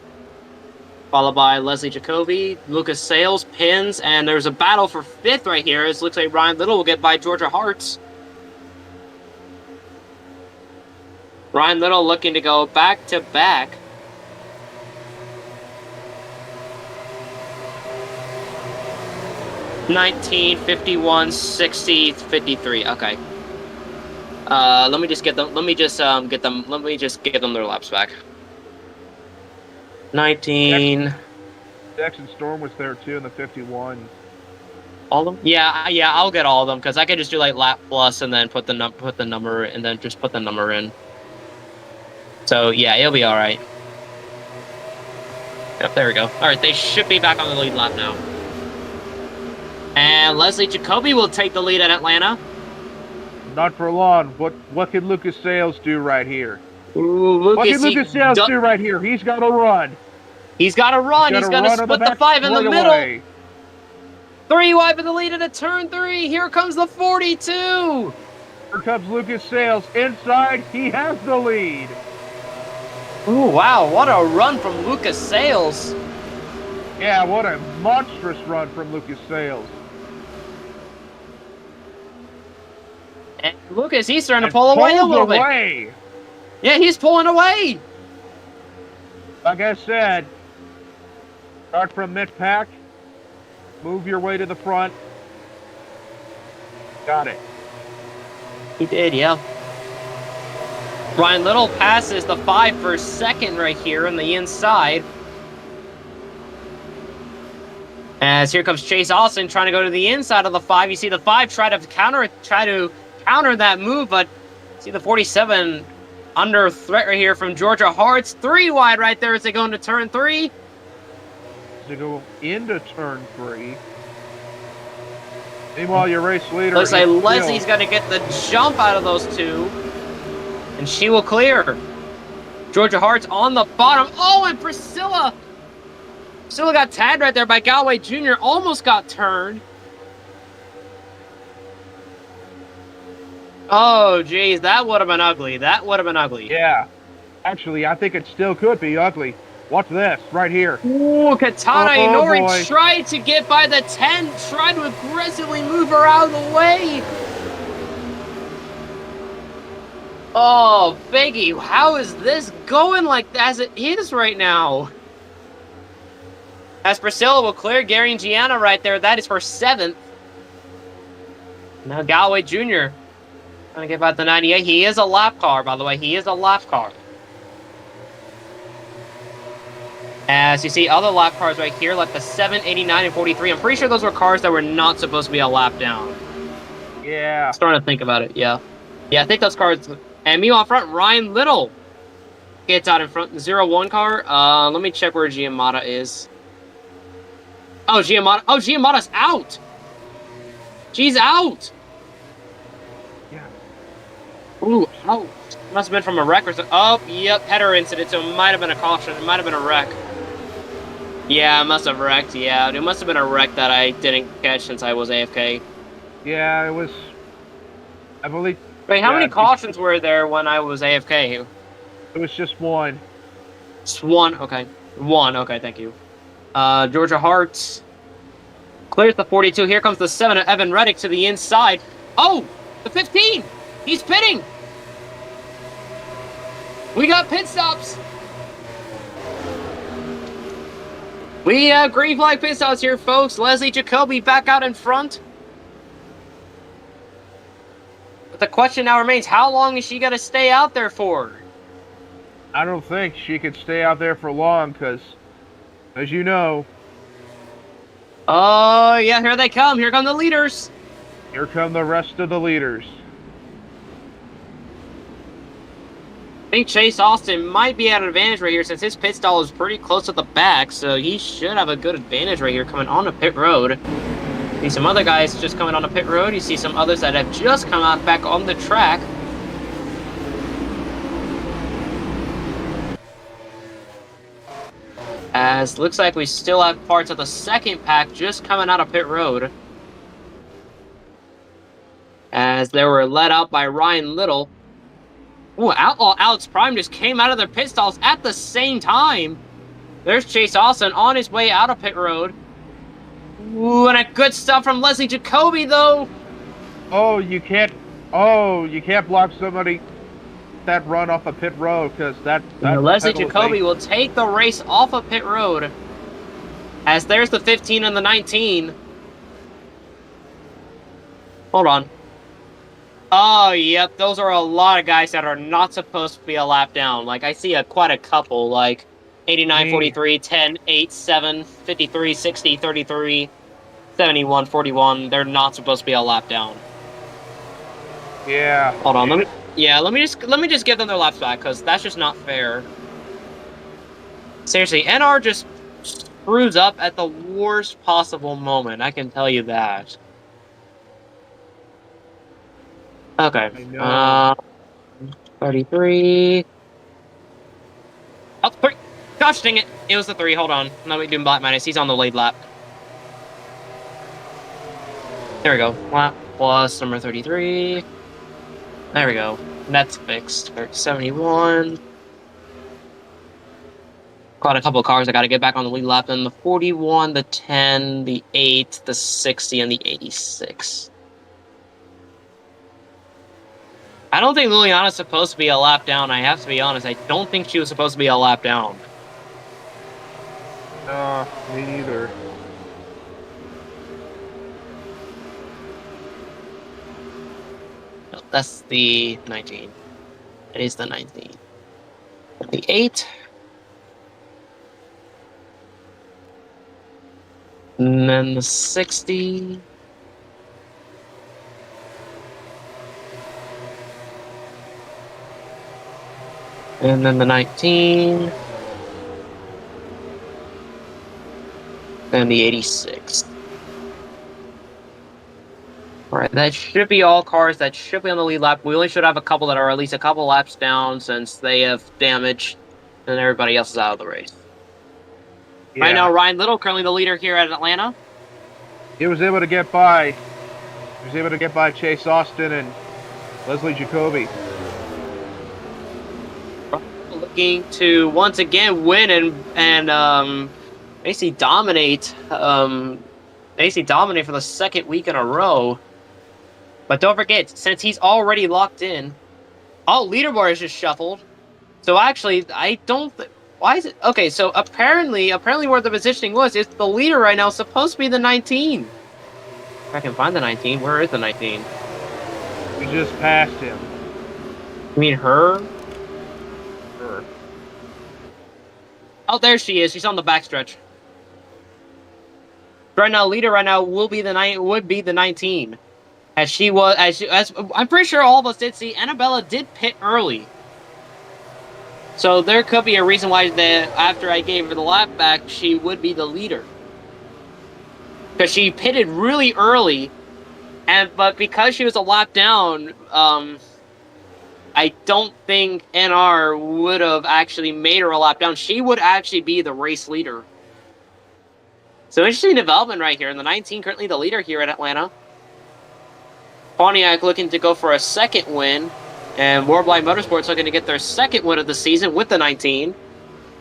S2: Followed by Leslie Jacoby, Lucas Sales, Pins, and there's a battle for 5th right here. It looks like Ryan Little will get by Georgia Hartz. Ryan Little looking to go back-to-back. $19, $51, $60, $53. Okay. Let me just give them their laps back. 19.
S1: Jackson Storm was there too in the 51.
S2: All of them? Yeah, I'll get all of them because I can just do like lap plus and then put the number and then just put the number in. So yeah, it'll be all right. Yep, there we go. All right, they should be back on the lead lap now. And Leslie Jacoby will take the lead at Atlanta.
S1: Not for long. What can Lucas Sales do right here?
S2: Ooh,
S1: what can Lucas Sales do right here? He's got to run.
S2: He's got to run. He's got to split the 5 in the middle.
S1: Away.
S2: 3 wide for the lead into turn 3. Here comes the 42.
S1: Here comes Lucas Sales. Inside, he has the lead.
S2: Ooh, wow. What a run from Lucas Sales.
S1: Yeah, what a monstrous run from Lucas Sales.
S2: And Lucas, he's starting to pull away a little bit. Yeah, he's pulling away.
S1: Like I said, start from mid-pack, move your way to the front. Got it.
S2: He did, yeah. Ryan Little passes the 5 for 2nd right here on the inside. As here comes Chase Austin trying to go to the inside of the 5. You see the 5 try to counter that move, but see the 47 under threat right here from Georgia Hartz. 3 wide right there as they go into turn 3.
S1: To go into turn 3. Meanwhile, your race leader.
S2: Looks like Leslie's going to get the jump out of those 2, and she will clear. Georgia Hartz on the bottom. Oh, and Priscilla got tagged right there by Galway Jr. Almost got turned. Oh, geez, that would have been ugly. That would have been ugly.
S1: Yeah. Actually, I think it still could be ugly. Watch this, right here.
S2: Ooh, Katana Inori tried to get by the 10, tried to aggressively move her out of the way. Oh, Biggie, how is this going like as it is right now? As Priscilla will clear Gary and Gianna right there, that is for 7th. Now Galway Jr. trying to get by the 98. He is a lap car, by the way. He is a lap car. As you see other lap cars right here, like the 7, 89, and 43. I'm pretty sure those were cars that were not supposed to be a lap down.
S1: Yeah.
S2: Starting to think about it, yeah. Yeah, I think those cars. And meanwhile, in front, Ryan Little gets out in front. The 0-1 car. Let me check where Giamatti is. Oh, Giamatti's out! She's out!
S1: Yeah.
S2: Ooh, out. Must have been from a wreck or something. Oh, yep, header incident, so it might have been a caution. It might have been a wreck. Yeah, it must have wrecked, yeah. It must have been a wreck that I didn't catch since I was AFK.
S1: Yeah, it was. I believe.
S2: Wait, how many cautions were there when I was AFK?
S1: It was just one.
S2: Just one, okay. One, okay, thank you. Georgia Hart clears the 42. Here comes the 7 of Evan Reddick to the inside. Oh, the 15! He's pitting! We got pit stops! We have green flag pit stops here, folks. Leslie Jacoby back out in front. But the question now remains, how long is she going to stay out there for?
S1: I don't think she could stay out there for long because, as you know...
S2: Oh, yeah, here they come. Here come the leaders.
S1: Here come the rest of the leaders.
S2: I think Chase Austin might be at an advantage right here since his pit stall is pretty close to the back, so he should have a good advantage right here coming on the pit road. See some other guys just coming on the pit road. You see some others that have just come out back on the track. As looks like we still have parts of the second pack just coming out of pit road. As they were led out by Ryan Little. Ooh, Outlaw Alex Prime just came out of their pit stalls at the same time. There's Chase Austin on his way out of pit road. Ooh, and a good stuff from Leslie Jacoby, though.
S1: Oh, you can't block somebody that run off a pit road because that
S2: Leslie Jacoby will take the race off of pit road. As there's the 15 and the 19. Hold on. Oh, yep, those are a lot of guys that are not supposed to be a lap down. Like, I see quite a couple, like 89, 43, 10, 8, 7, 53, 60, 33, 71, 41. They're not supposed to be a lap down.
S1: Yeah.
S2: Hold on, let me just give them their laps back, because that's just not fair. Seriously, NR just screws up at the worst possible moment, I can tell you that. Okay. 33. Oh, 3. Gosh dang it. It was the 3. Hold on. Let me do Black Minus. He's on the lead lap. There we go. Lap plus number 33. There we go. That's fixed. 71. Got a couple of cars I got to get back on the lead lap. Then the 41, the 10, the 8, the 60, and the 86. I don't think Liliana's supposed to be a lap down. I have to be honest. I don't think she was supposed to be a lap down.
S1: Me neither.
S2: No, that's the 19. It is the 19. The 8. And then the 60. And then the 19. And the 86. Alright, that should be all cars that should be on the lead lap. We only should have a couple that are at least a couple laps down since they have damage and everybody else is out of the race. Yeah. Right now, Ryan Little, currently the leader here at Atlanta.
S1: He was able to get by. He was able to get by Chase Austin and Leslie Jacoby.
S2: Looking to once again win and basically dominate for the second week in a row. But don't forget, since he's already locked in, leaderboard is just shuffled. So actually, I don't. Why is it okay? So apparently, where the positioning was, is the leader right now supposed to be the 19. If I can find the 19, where is the 19?
S1: We just passed him.
S2: You mean her? Oh, there she is. She's on the backstretch. Right now, leader right now would be the 19. As I'm pretty sure all of us did see, Annabella did pit early. So there could be a reason why after I gave her the lap back, she would be the leader. Because she pitted really early, but because she was a lap down, I don't think NR would have actually made her a lap down. She would actually be the race leader. So interesting development right here. In the 19, currently the leader here at Atlanta. Pontiac looking to go for a second win. And Warblind Motorsports looking to get their second win of the season with the 19.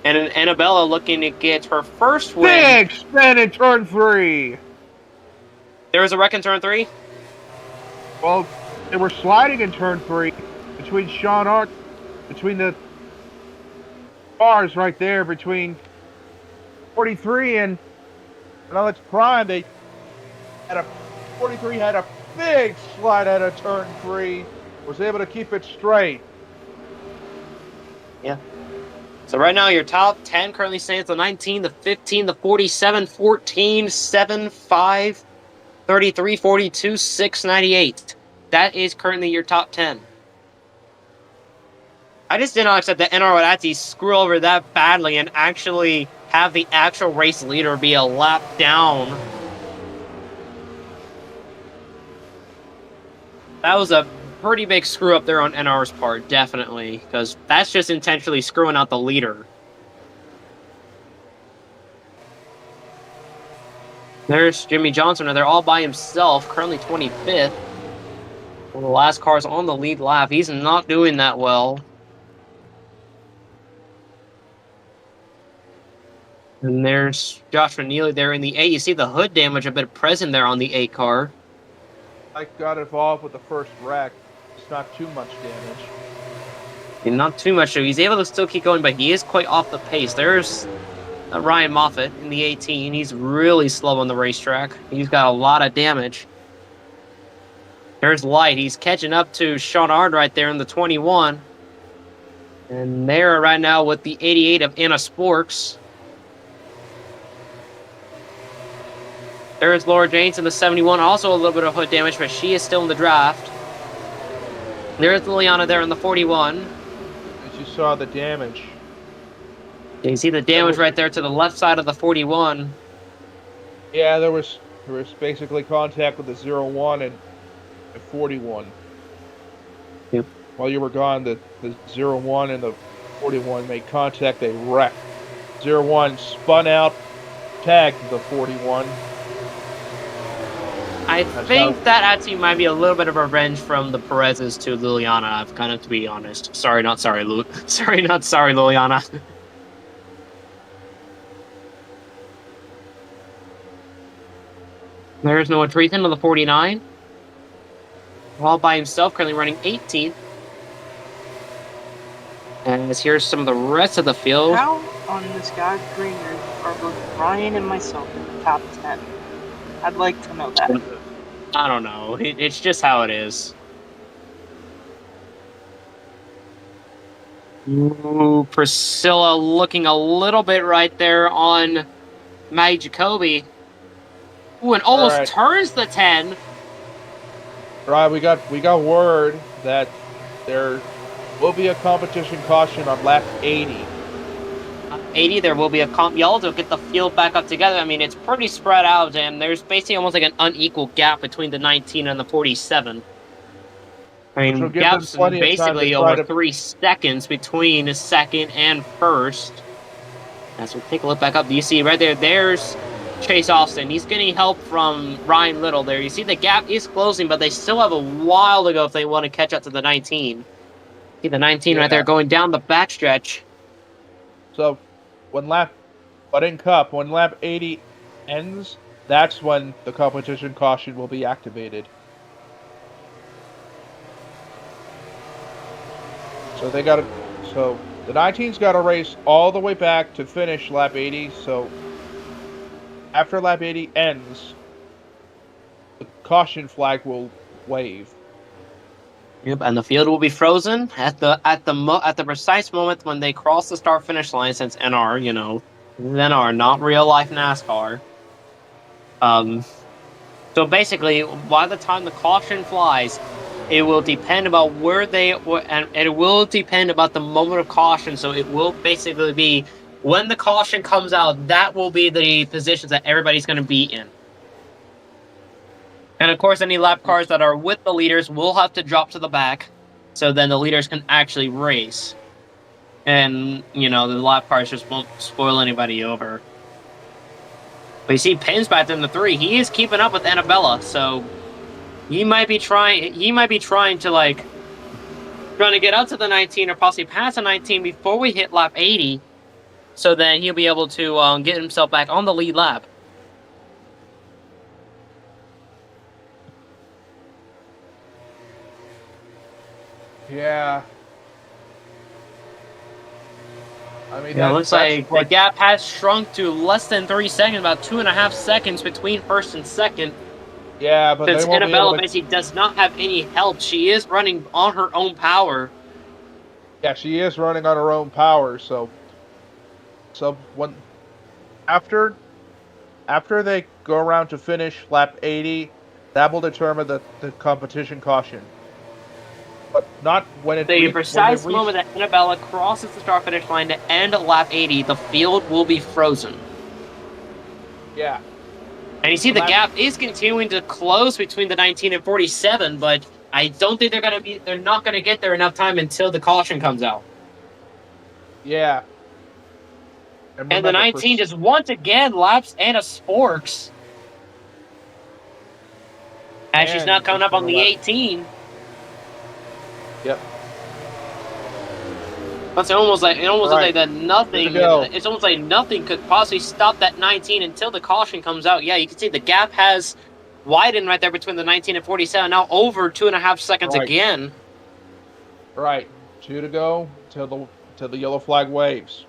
S2: And Annabella looking to get her first win.
S1: Big spin in turn 3.
S2: There was a wreck in turn 3?
S1: Well, they were sliding in turn 3 between Sean Hart, between the cars right there, between 43 and Alex Prime. They had 43 had a big slide out of turn 3, was able to keep it straight.
S2: Yeah. So right now your top 10 currently stands the 19, the 15, the 47, 14, 7, 5, 33, 42, 6, 98. That is currently your top 10. I just did not accept that NR would actually screw over that badly and actually have the actual race leader be a lap down. That was a pretty big screw up there on NR's part, definitely, because that's just intentionally screwing out the leader. There's Jimmy Johnson, and they're all by himself, currently 25th. One of the last cars on the lead lap. He's not doing that well. And there's Joshua Neely there in the 8. You see the hood damage a bit present there on the 8 car.
S1: I got involved with the first wreck. It's not too much damage.
S2: And not too much, so he's able to still keep going, but he is quite off the pace. There's Ryan Moffitt in the 18. He's really slow on the racetrack. He's got a lot of damage. There's Light. He's catching up to Sean Ard right there in the 21. And they're right now with the 88 of Anna Sporks. There's Laura James in the 71. Also a little bit of hood damage, but she is still in the draft. There's Liliana there in the 41.
S1: As you saw the damage.
S2: You see the damage right there to the left side of the 41.
S1: Yeah, there was basically contact with the 01 and the 41.
S2: Yep.
S1: While you were gone, the 01 and the 41 made contact. They wrecked. 01 spun out, tagged the 41.
S2: I think that actually might be a little bit of revenge from the Perez's to Liliana. I've kind of, to be honest. Sorry, not sorry, Liliana. There's Noah Treason on the 49. All by himself, currently running 18th. And here's some of the rest of the field.
S3: How on this God's green earth are both Ryan and myself in the top 10? I'd like to know that.
S2: I don't know. It's just how it is. Ooh, Priscilla looking a little bit right there on Maggie Jacoby. Ooh, and almost turns the 10.
S1: Right, we got word that there will be a competition caution on lap 80.
S2: 80, there will be a comp yellow to get the field back up together. I mean, it's pretty spread out, and there's basically almost like an unequal gap between the 19 and the 47. I mean, gaps basically over 3 seconds between second and first. As we take a look back up, you see right there, there's Chase Austin. He's getting help from Ryan Little there. You see the gap is closing, but they still have a while to go if they want to catch up to the 19. See the 19 right there going down the backstretch.
S1: So, when lap 80 ends, that's when the competition caution will be activated. So the 19's got to race all the way back to finish lap 80. So after lap 80 ends, the caution flag will wave.
S2: Yep, and the field will be frozen at the precise moment when they cross the start finish line. Since NR not real life NASCAR. So basically, by the time the caution flies, it will depend about and it will depend about the moment of caution. So it will basically be when the caution comes out. That will be the positions that everybody's going to be in. And of course, any lap cars that are with the leaders will have to drop to the back, so then the leaders can actually race. And, the lap cars just won't spoil anybody over. But you see Pins back in the 3. He is keeping up with Annabella, so he might be trying to, trying to get up to the 19 or possibly pass the 19 before we hit lap 80, so then he'll be able to get himself back on the lead lap.
S1: Yeah. I mean,
S2: It looks like the gap has shrunk to less than 3 seconds, about 2.5 seconds between first and second.
S1: Yeah, but
S2: since Annabella basically does not have any help, she is running on her own power.
S1: Yeah, she is running on her own power. So when after they go around to finish lap 80, that will determine the competition caution. But not when it
S2: The precise moment that Annabella crosses the start finish line to end lap 80, the field will be frozen.
S1: Yeah.
S2: And you see the gap is continuing to close between the 19 and 47, but I don't think they're not gonna get there enough time until the caution comes out.
S1: Yeah.
S2: And the 19 just once again laps Anna Sporks. And she's not coming up on the 18.
S1: Yep.
S2: It's almost like that nothing. It's almost like nothing could possibly stop that 19 until the caution comes out. Yeah, you can see the gap has widened right there between the 19 and 47. Now over 2.5 seconds again.
S1: Right, 2 to go till the yellow flag waves.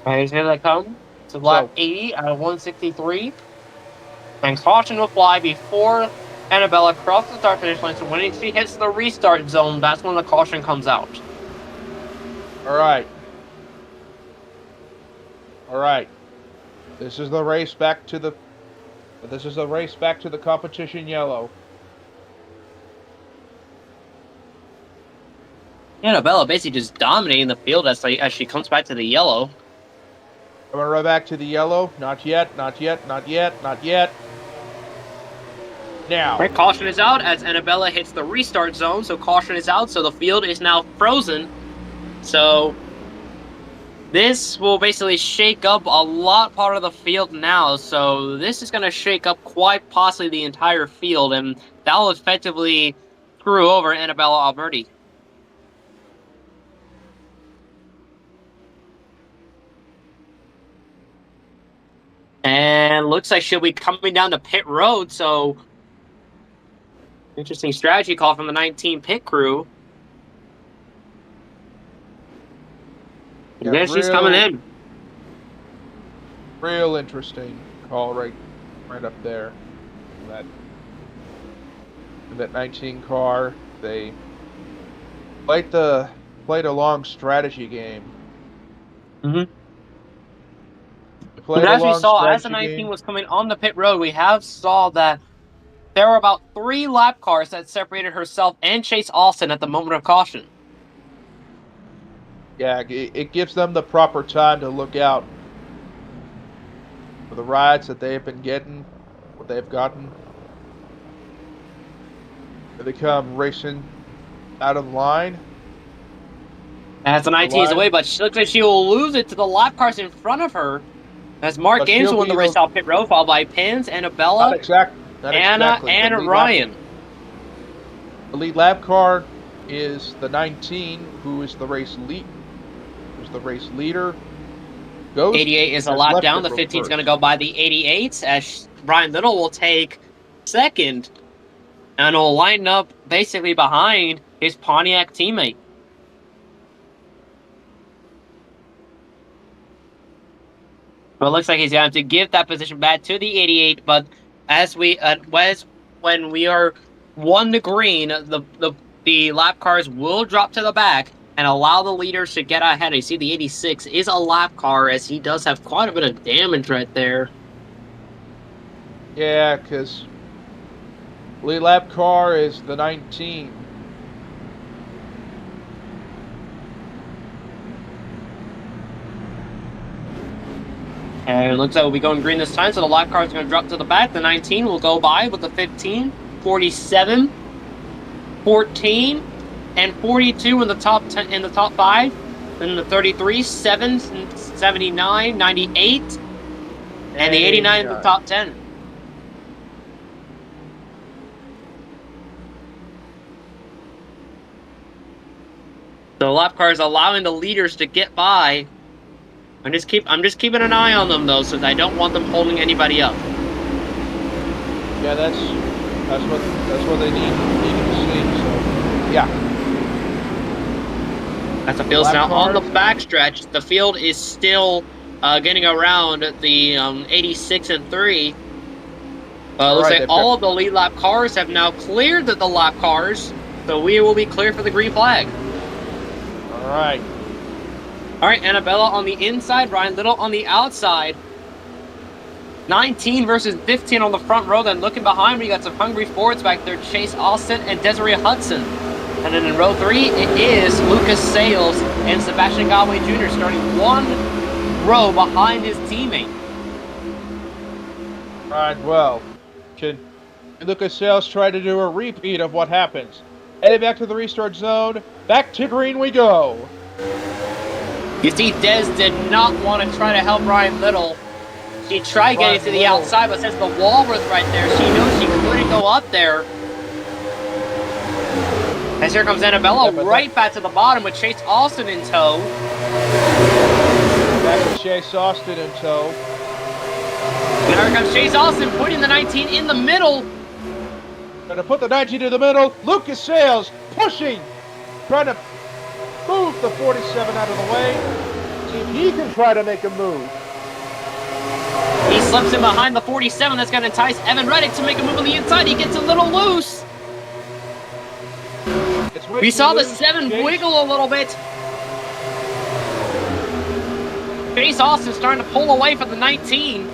S2: Right, here they come to lap 80 out of 163. And caution will fly before Annabella crosses the start finish line. So when she hits the restart zone, that's when the caution comes out.
S1: All right. This is the race back to the competition yellow.
S2: Annabella basically just dominating the field as she comes back to the yellow.
S1: Coming right back to the yellow. Not yet. Now.
S2: Right, caution is out as Annabella hits the restart zone. So caution is out. So the field is now frozen. So this will basically shake up a part of the field now. So this is going to shake up quite possibly the entire field, and that will effectively screw over Annabella Alberti. And looks like she'll be coming down to pit road. So interesting strategy call from the 19 pit crew. Yeah, she's coming in.
S1: Real interesting call right up there. That 19 car, they played a long strategy game.
S2: Mm-hmm. But as we saw, as the 19 was coming on the pit road, we saw that there were about 3 lap cars that separated herself and Chase Austin at the moment of caution.
S1: Yeah, it gives them the proper time to look out for the rides that they've been getting, what they've gotten. They come racing out of line.
S2: As the 19 is away, but she looks like she will lose it to the lap cars in front of her. As Mark Gaines will win the race off pit road, followed by Pins, Annabella, Anna, and Ryan.
S1: The lead lap car is the 19, who is the race leader.
S2: 88 is a lap down. The 15 is going to go by the 88, as Brian Little will take second, and will line up basically behind his Pontiac teammate. Well, it looks like he's going to have to give that position back to the 88, but when we are 1 to green, the lap cars will drop to the back and allow the leaders to get ahead. You see the 86 is a lap car, as he does have quite a bit of damage right there.
S1: Yeah, because lead lap car is the 19.
S2: And it looks like we'll be going green this time, so the lap car is going to drop to the back. The 19 will go by with the 15, 47, 14, and 42 in the top 10, in the top 5. Then the 33, 7, 79, 98, and the 89 in the top 10. The lap car is allowing the leaders to get by. I'm just keeping an eye on them though, so I don't want them holding anybody up.
S1: Yeah, that's what they need to see. So yeah.
S2: As the field's now on the backstretch, the field is still getting around the 86 and 3. Looks like all of the lead lap cars have now cleared the lap cars, so we will be clear for the green flag.
S1: All right.
S2: All right, Annabella on the inside, Ryan Little on the outside. 19 versus 15 on the front row. Then looking behind, we got some hungry Fords back there, Chase Austin and Desiree Hudson. And then in row 3, it is Lucas Sales and Sebastian Galway Jr. starting 1 row behind his teammate.
S1: All right, well, can Lucas Sales try to do a repeat of what happens? Heading back to the restart zone. Back to green we go.
S2: You see, Des did not want to try to help Ryan Little. She tried getting to the outside, but since the wall was right there, she knew she couldn't go up there. As here comes Annabella right back to the bottom with Chase Austin in tow.
S1: Back with Chase Austin in tow.
S2: Now here comes Chase Austin putting the 19 in the middle.
S1: Gonna put the 19 in the middle. Lucas Sales pushing, trying to move the 47 out of the way. See if he can try to make a move.
S2: He slips in behind the 47. That's going to entice Evan Reddick to make a move on the inside. He gets a little loose. We saw the 7 wiggle a little bit. Chase Austin starting to pull away from the 19.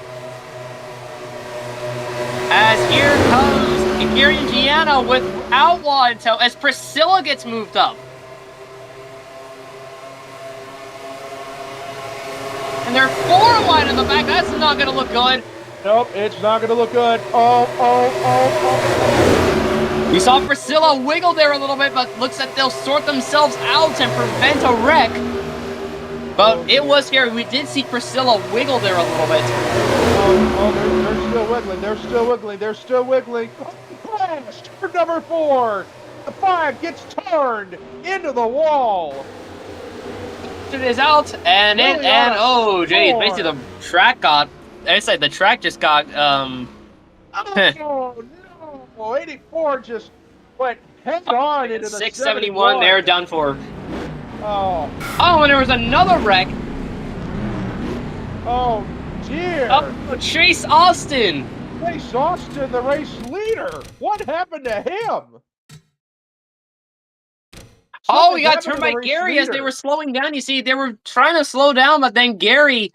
S2: As here comes Gary and Gianna with Outlaw in tow as Priscilla gets moved up. And they're 4 wide in the back. That's not going to look good.
S1: Nope, it's not going to look good. Oh.
S2: We saw Priscilla wiggle there a little bit, but looks like they'll sort themselves out and prevent a wreck. But it was scary. We did see Priscilla wiggle there a little bit.
S1: They're still wiggling. They're still wiggling. Crash! Turn number 4. The 5 gets turned into the wall.
S2: It is out, and oh, geez, basically the track got. I said the track just got.
S1: Oh no! 84 just went head on into the
S2: 671. They're done for.
S1: Oh,
S2: and there was another wreck.
S1: Oh dear!
S2: Oh, Chase Austin.
S1: Chase Austin, the race leader. What happened to him?
S2: Oh, he got turned by Gary as they were slowing down. You see, they were trying to slow down, but then Gary,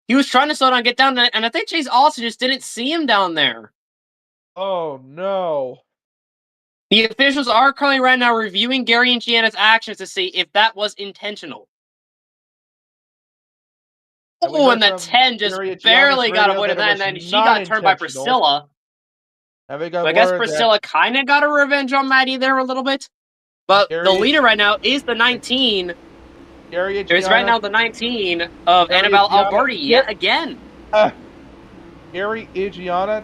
S2: he was trying to slow down, get down, and I think Chase Austin just didn't see him down there.
S1: Oh, no.
S2: The officials are currently right now reviewing Gary and Gianna's actions to see if that was intentional. Oh, and the 10 just barely got away with that, and then she got turned by Priscilla. I guess Priscilla kind of got a revenge on Maddie there a little bit. But the leader right now is the 19. There's right now the 19 of Annabelle Alberti yet again.
S1: Gary Igiana,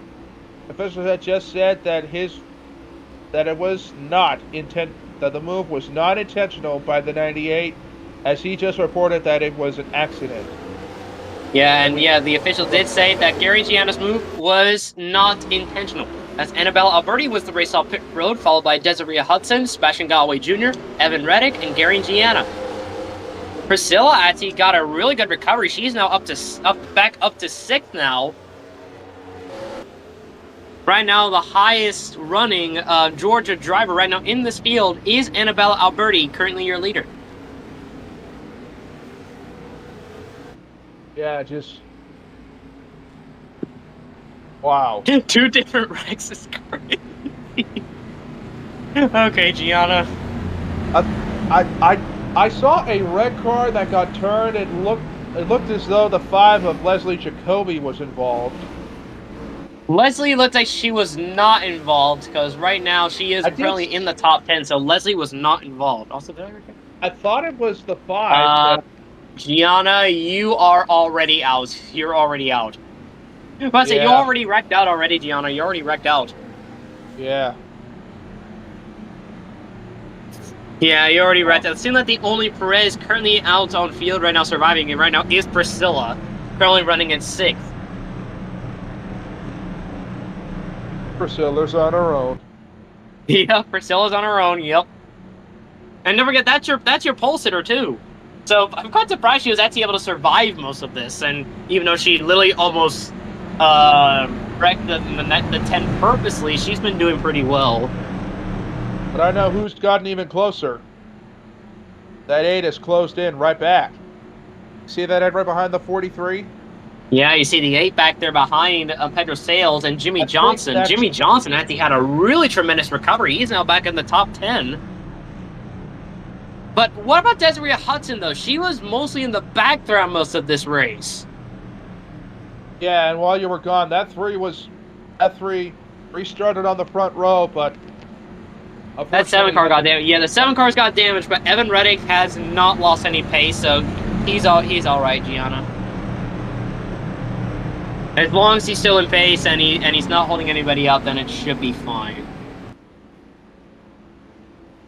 S1: officials had just said that it was not that the move was not intentional by the 98, as he just reported that it was an accident.
S2: Yeah, and the official did say that Gary Gianna's move was not intentional. As Annabelle Alberti was the race off pit road, followed by Desiree Hudson, Sebastian Galway Jr., Evan Reddick, and Gary Gianna. Priscilla actually got a really good recovery. She's now back up to 6th now. Right now, the highest running Georgia driver right now in this field is Annabella Alberti, currently your leader.
S1: Yeah, just wow.
S2: 2 different wrecks is crazy. Okay, Gianna.
S1: I saw a red car that got turned. It looked as though the 5 of Leslie Jacoby was involved.
S2: Leslie looked like she was not involved because right now she is currently in the top 10, so Leslie was not involved. Also, did I record?
S1: I thought it was the 5.
S2: Gianna, you are already out. You're already out. But you already wrecked out already, Gianna. You already wrecked out.
S1: Yeah.
S2: Yeah, you already wrecked out. It seems like the only Perez currently out on field right now, surviving it right now, is Priscilla, currently running in 6th.
S1: Priscilla's on her own.
S2: Yeah, Priscilla's on her own. Yep. And don't forget, that's your pole sitter too. So I'm quite surprised she was actually able to survive most of this. And even though she literally almost wrecked the 10 purposely, she's been doing pretty well.
S1: But I know who's gotten even closer. That 8 is closed in right back. See that 8 right behind the 43?
S2: Yeah, you see the 8 back there behind Pedro Sales and Jimmy Johnson. Jimmy Johnson actually had a really tremendous recovery. He's now back in the top 10. But what about Desiree Hudson, though? She was mostly in the back throughout most of this race.
S1: Yeah, and while you were gone, that 3 restarted on the front row, but
S2: that 7 car got damaged. Yeah, the 7 cars got damaged, but Evan Reddick has not lost any pace, so he's all right, Gianna. As long as he's still in pace and he's not holding anybody up, then it should be fine.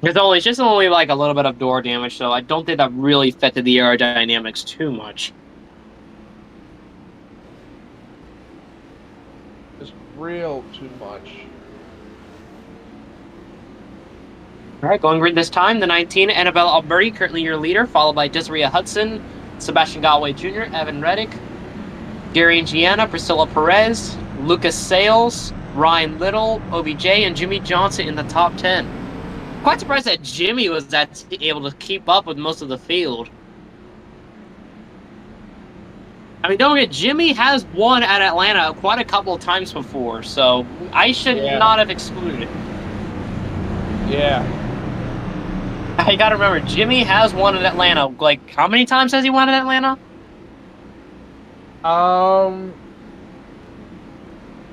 S2: It's just only like a little bit of door damage, so I don't think that really affected the aerodynamics too much.
S1: It's real too much.
S2: All right, going green this time, the 19, Annabella Alberti, currently your leader, followed by Desiree Hudson, Sebastian Galway Jr., Evan Reddick, Gary and Gianna, Priscilla Perez, Lucas Sales, Ryan Little, OBJ, and Jimmy Johnson in the top 10. Quite surprised that Jimmy was able to keep up with most of the field. I mean, don't forget, Jimmy has won at Atlanta quite a couple of times before, so I should not have excluded it.
S1: Yeah.
S2: I gotta remember, Jimmy has won at Atlanta. Like, how many times has he won at Atlanta?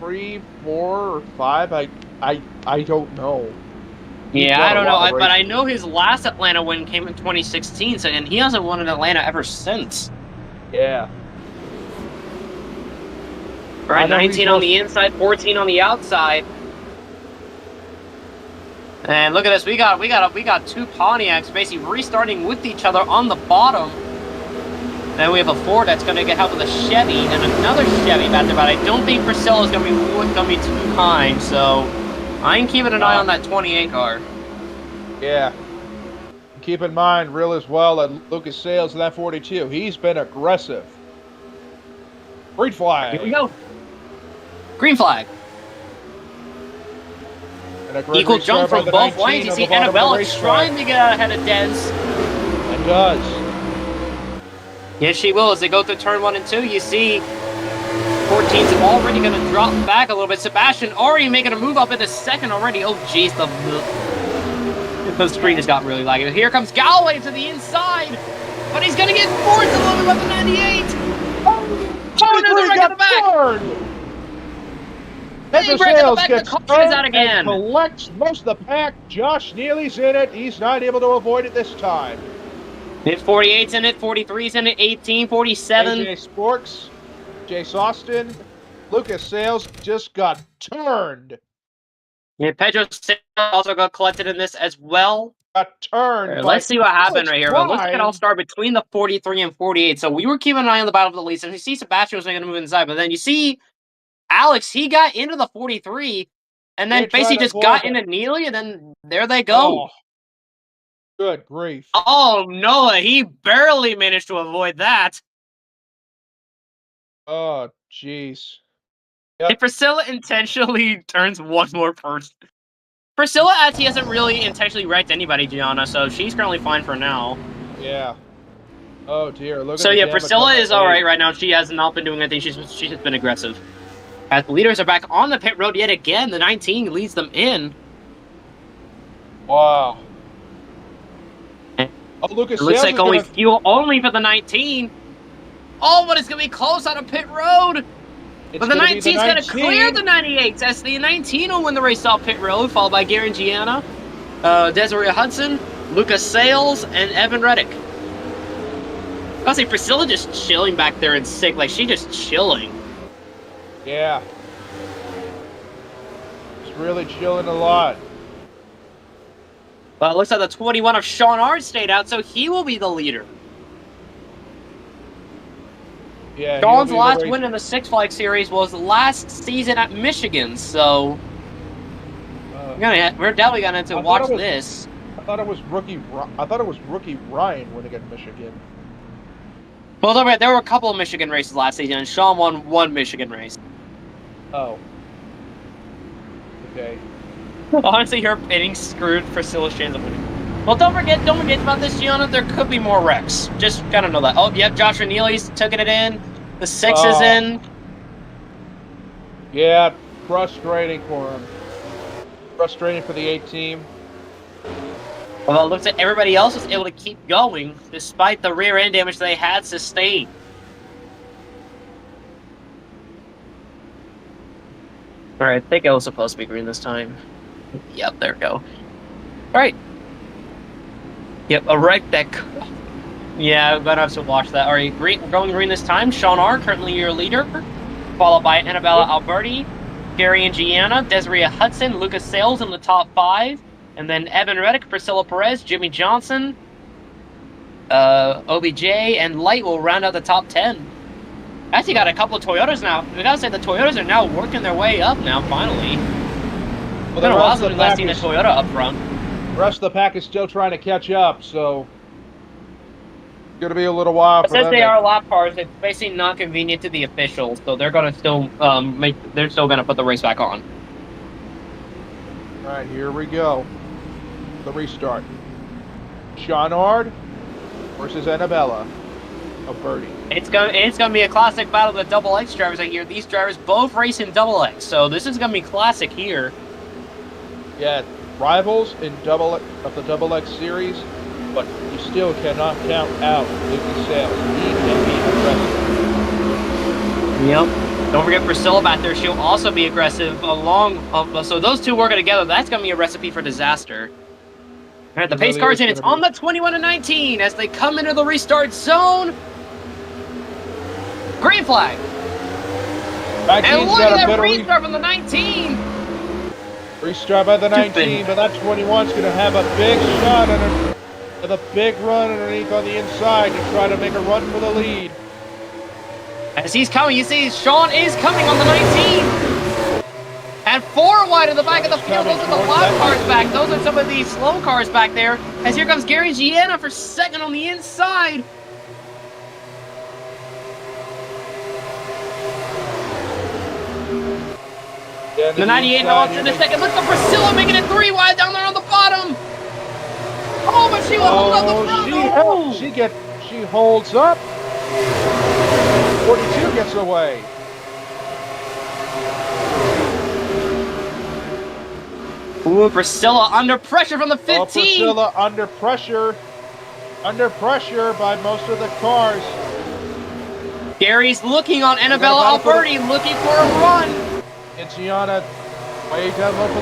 S1: 3, 4, or 5. I don't know.
S2: Yeah, I don't know, but I know his last Atlanta win came in 2016, so, and he hasn't won in Atlanta ever since.
S1: Yeah.
S2: Right, 19 on the inside, 14 on the outside. And look at this, we got 2 Pontiacs basically restarting with each other on the bottom. Then we have a Ford that's going to get help with a Chevy and another Chevy back there, but I don't think Priscilla's going to be too kind, so I'm keeping an eye on that 28 car.
S1: Yeah. Keep in mind, real as well, that Lucas Sales in that 42. He's been aggressive. Green flag.
S2: Here we go. Green flag. Equal jump from both lanes. You see Annabella trying to get out ahead of Dez.
S1: It does.
S2: Yes, she will. As they go through turn 1 and 2, you see 14's already going to drop back a little bit. Sebastian already making a move up into 2nd already. Oh, jeez. The screen has got really laggy. Here comes Galway to the inside. But he's going to get 4th a little bit above the 98. Oh, no, they're right at the back.
S1: Pedro Sales gets
S2: out again.
S1: And collects most of the pack. Josh Neely's in it. He's not able to avoid it this time.
S2: It's 48's in it, 43's in it, 18, 47.
S1: AJ Sporks, Jace Austin, Lucas Sales just got turned.
S2: Yeah, Pedro Sales also got collected in this as well.
S1: Got turned.
S2: Right, let's see what happened right here. But it looks like it all started between the 43 and 48. So we were keeping an eye on the battle of the leads. And you see Sebastian was making a move inside. But then you see Alex, he got into the 43 and then basically just got into Neely. And then there they go.
S1: Oh, good grief.
S2: Oh, Noah, he barely managed to avoid that.
S1: Oh, jeez.
S2: If Priscilla intentionally turns one more person. Priscilla actually hasn't really intentionally wrecked anybody, Gianna, so she's currently fine for now.
S1: Yeah. Oh dear, look
S2: So
S1: at the
S2: yeah,
S1: damage
S2: Priscilla
S1: on the
S2: is alright
S1: lead.
S2: right now. She has not been doing anything. She's just been aggressive. As the leaders are back on the pit road yet again, the 19 leads them in.
S1: Wow.
S2: And
S1: Oh, Lucas
S2: it looks
S1: Sales
S2: like
S1: is
S2: only
S1: gonna...
S2: fuel only for the 19. Oh, but it's gonna be close on a pit road.
S1: It's
S2: But the
S1: gonna be
S2: 19's gonna clear the 98s as the 19 will win the race off pit road, followed by Gary and Gianna, Desiree Hudson, Lucas Sales, and Evan Reddick. I'll say Priscilla just chilling back there and sick, like she just chilling.
S1: Yeah. It's really chilling a lot.
S2: Well, it looks like the 21 of Sean Ard stayed out, so he will be the leader.
S1: Yeah.
S2: Sean's
S1: he'll be the
S2: last
S1: race-
S2: win in the Six Flags Series was last season at Michigan, so we're definitely gonna have to
S1: I thought
S2: watch
S1: it was-
S2: this.
S1: I thought it was rookie Ryan winning at Michigan.
S2: Well, there were a couple of Michigan races last season, and Sean won one Michigan race.
S1: Oh. Okay.
S2: Honestly, her hitting screwed Priscilla Shane's winning. Well, don't forget about this, Gianna. There could be more wrecks. Just gotta know that. Oh, yep, Joshua Neely's taking it in. The 6 is
S1: Oh.
S2: in.
S1: Yeah, frustrating for him. Frustrating for the 8 team.
S2: Well, it looks like everybody else was able to keep going despite the rear end damage they had sustained. Alright, I think it was supposed to be green this time. Yep, there we go. Alright. Yep, a wreck that... Yeah, I'm gonna have to watch that. Alright, green, we're going green this time. Sean R., currently your leader. Followed by Annabella Alberti, Gary and Gianna, Desiree Hudson, Lucas Sales in the top 5. And then Evan Reddick, Priscilla Perez, Jimmy Johnson, OBJ, and Light will round out the top 10. Actually got a couple of Toyotas now. We gotta say the Toyotas are now working their way up now, finally.
S1: Well,
S2: It's been a while since
S1: the
S2: we've last seen a Toyota up front.
S1: rest of the pack is still trying to catch up, so it's gonna be a little while
S2: But
S1: for
S2: since
S1: them.
S2: they
S1: to-
S2: are lap cars, it's basically not convenient to the officials, so they're gonna still they're still gonna put the race back on.
S1: All right, here we go. The restart. Sean Ard versus Annabella Alberti.
S2: It's gonna be a classic battle of the double X drivers right here. These drivers both race in double X, so this is gonna be classic here.
S1: Yeah, rivals in the double X series, but you still cannot count out Lucas Sales. He can be aggressive.
S2: Yep. Don't forget Priscilla back there. She'll also be aggressive so those two working together, that's gonna be a recipe for disaster. All right, the
S1: It
S2: pace
S1: really
S2: car's
S1: is
S2: in. It's
S1: gonna
S2: on the 21 and 19 as they come into the restart zone. Green flag. And
S1: 19's
S2: look
S1: got
S2: at
S1: a
S2: that
S1: better
S2: restart from the 19.
S1: restart by the
S2: Stupid.
S1: 19, but that 21's going to have a big shot with a big run underneath on the inside to try to make a run for the lead.
S2: As he's coming, you see Sean is coming on the 19. And 4 wide in the back of the field. Those are the live cars back. Those are some of these slow cars back there. As here comes Gary Gianna for second on the inside. The 98 off in a second. Look at Priscilla making it 3 wide down there on the bottom. Oh, but she will hold on the front.
S1: She holds up. 42 gets away.
S2: Ooh, Priscilla under pressure from the 15.
S1: Oh, Priscilla under pressure by most of the cars.
S2: Gary's looking on Annabella
S1: gotta put
S2: Alberti, looking for a run.
S1: And Gianna way down low for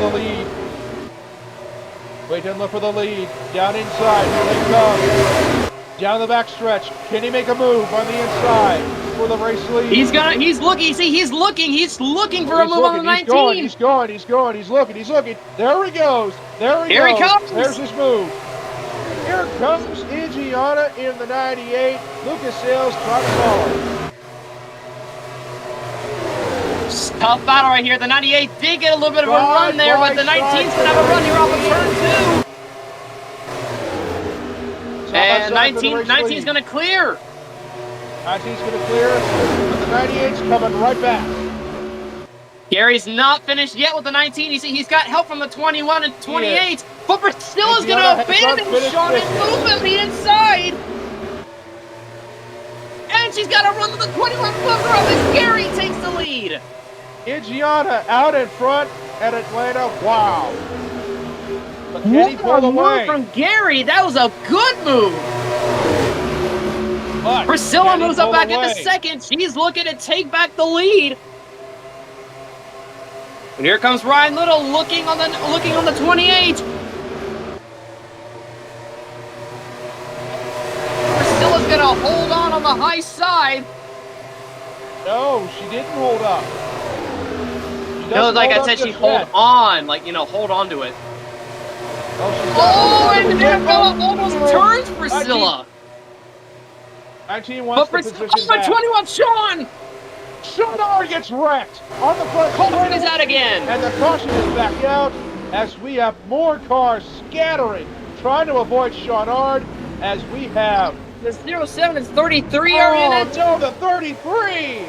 S1: the lead. Down inside, here they come. Down the back stretch. Can he make a move on the inside for the race lead?
S2: He's looking for a move on the 19.
S1: He's looking. There he goes.
S2: Here he comes.
S1: There's his move. Here comes Gianna in the 98. Lucas Sales trying to follow.
S2: Tough battle right here. The 98 did get a little bit of a run there, but the 19's gonna have a run here off of turn 2. And 19's gonna clear.
S1: 19's gonna clear, but the 98's coming right back.
S2: Gary's not finished yet with the 19. You see, he's got help from the 21 and 28. But Priscilla's going to abandon Sean and move him the inside. And she's got to run to the 21 flipper up as Gary takes the lead.
S1: Gianna out in front at Atlanta. Wow. But can he pull away?
S2: From Gary. That was a good move.
S1: But
S2: Priscilla moves up back into second. She's looking to take back the lead. And here comes Ryan Little looking on the 28. Priscilla's gonna hold on the high side.
S1: No, she didn't hold up.
S2: No, like I said, she hold on, like, you know, hold on to it.
S1: Oh,
S2: and Annabella almost turns Priscilla.
S1: 19 wants the position back.
S2: 21, Sean!
S1: Sean gets wrecked on the front.
S2: Caution is out again.
S1: And the caution is back out as we have more cars scattering, trying to avoid Sean Ard as we have.
S2: The 07 is 33 are in it.
S1: No, the 33!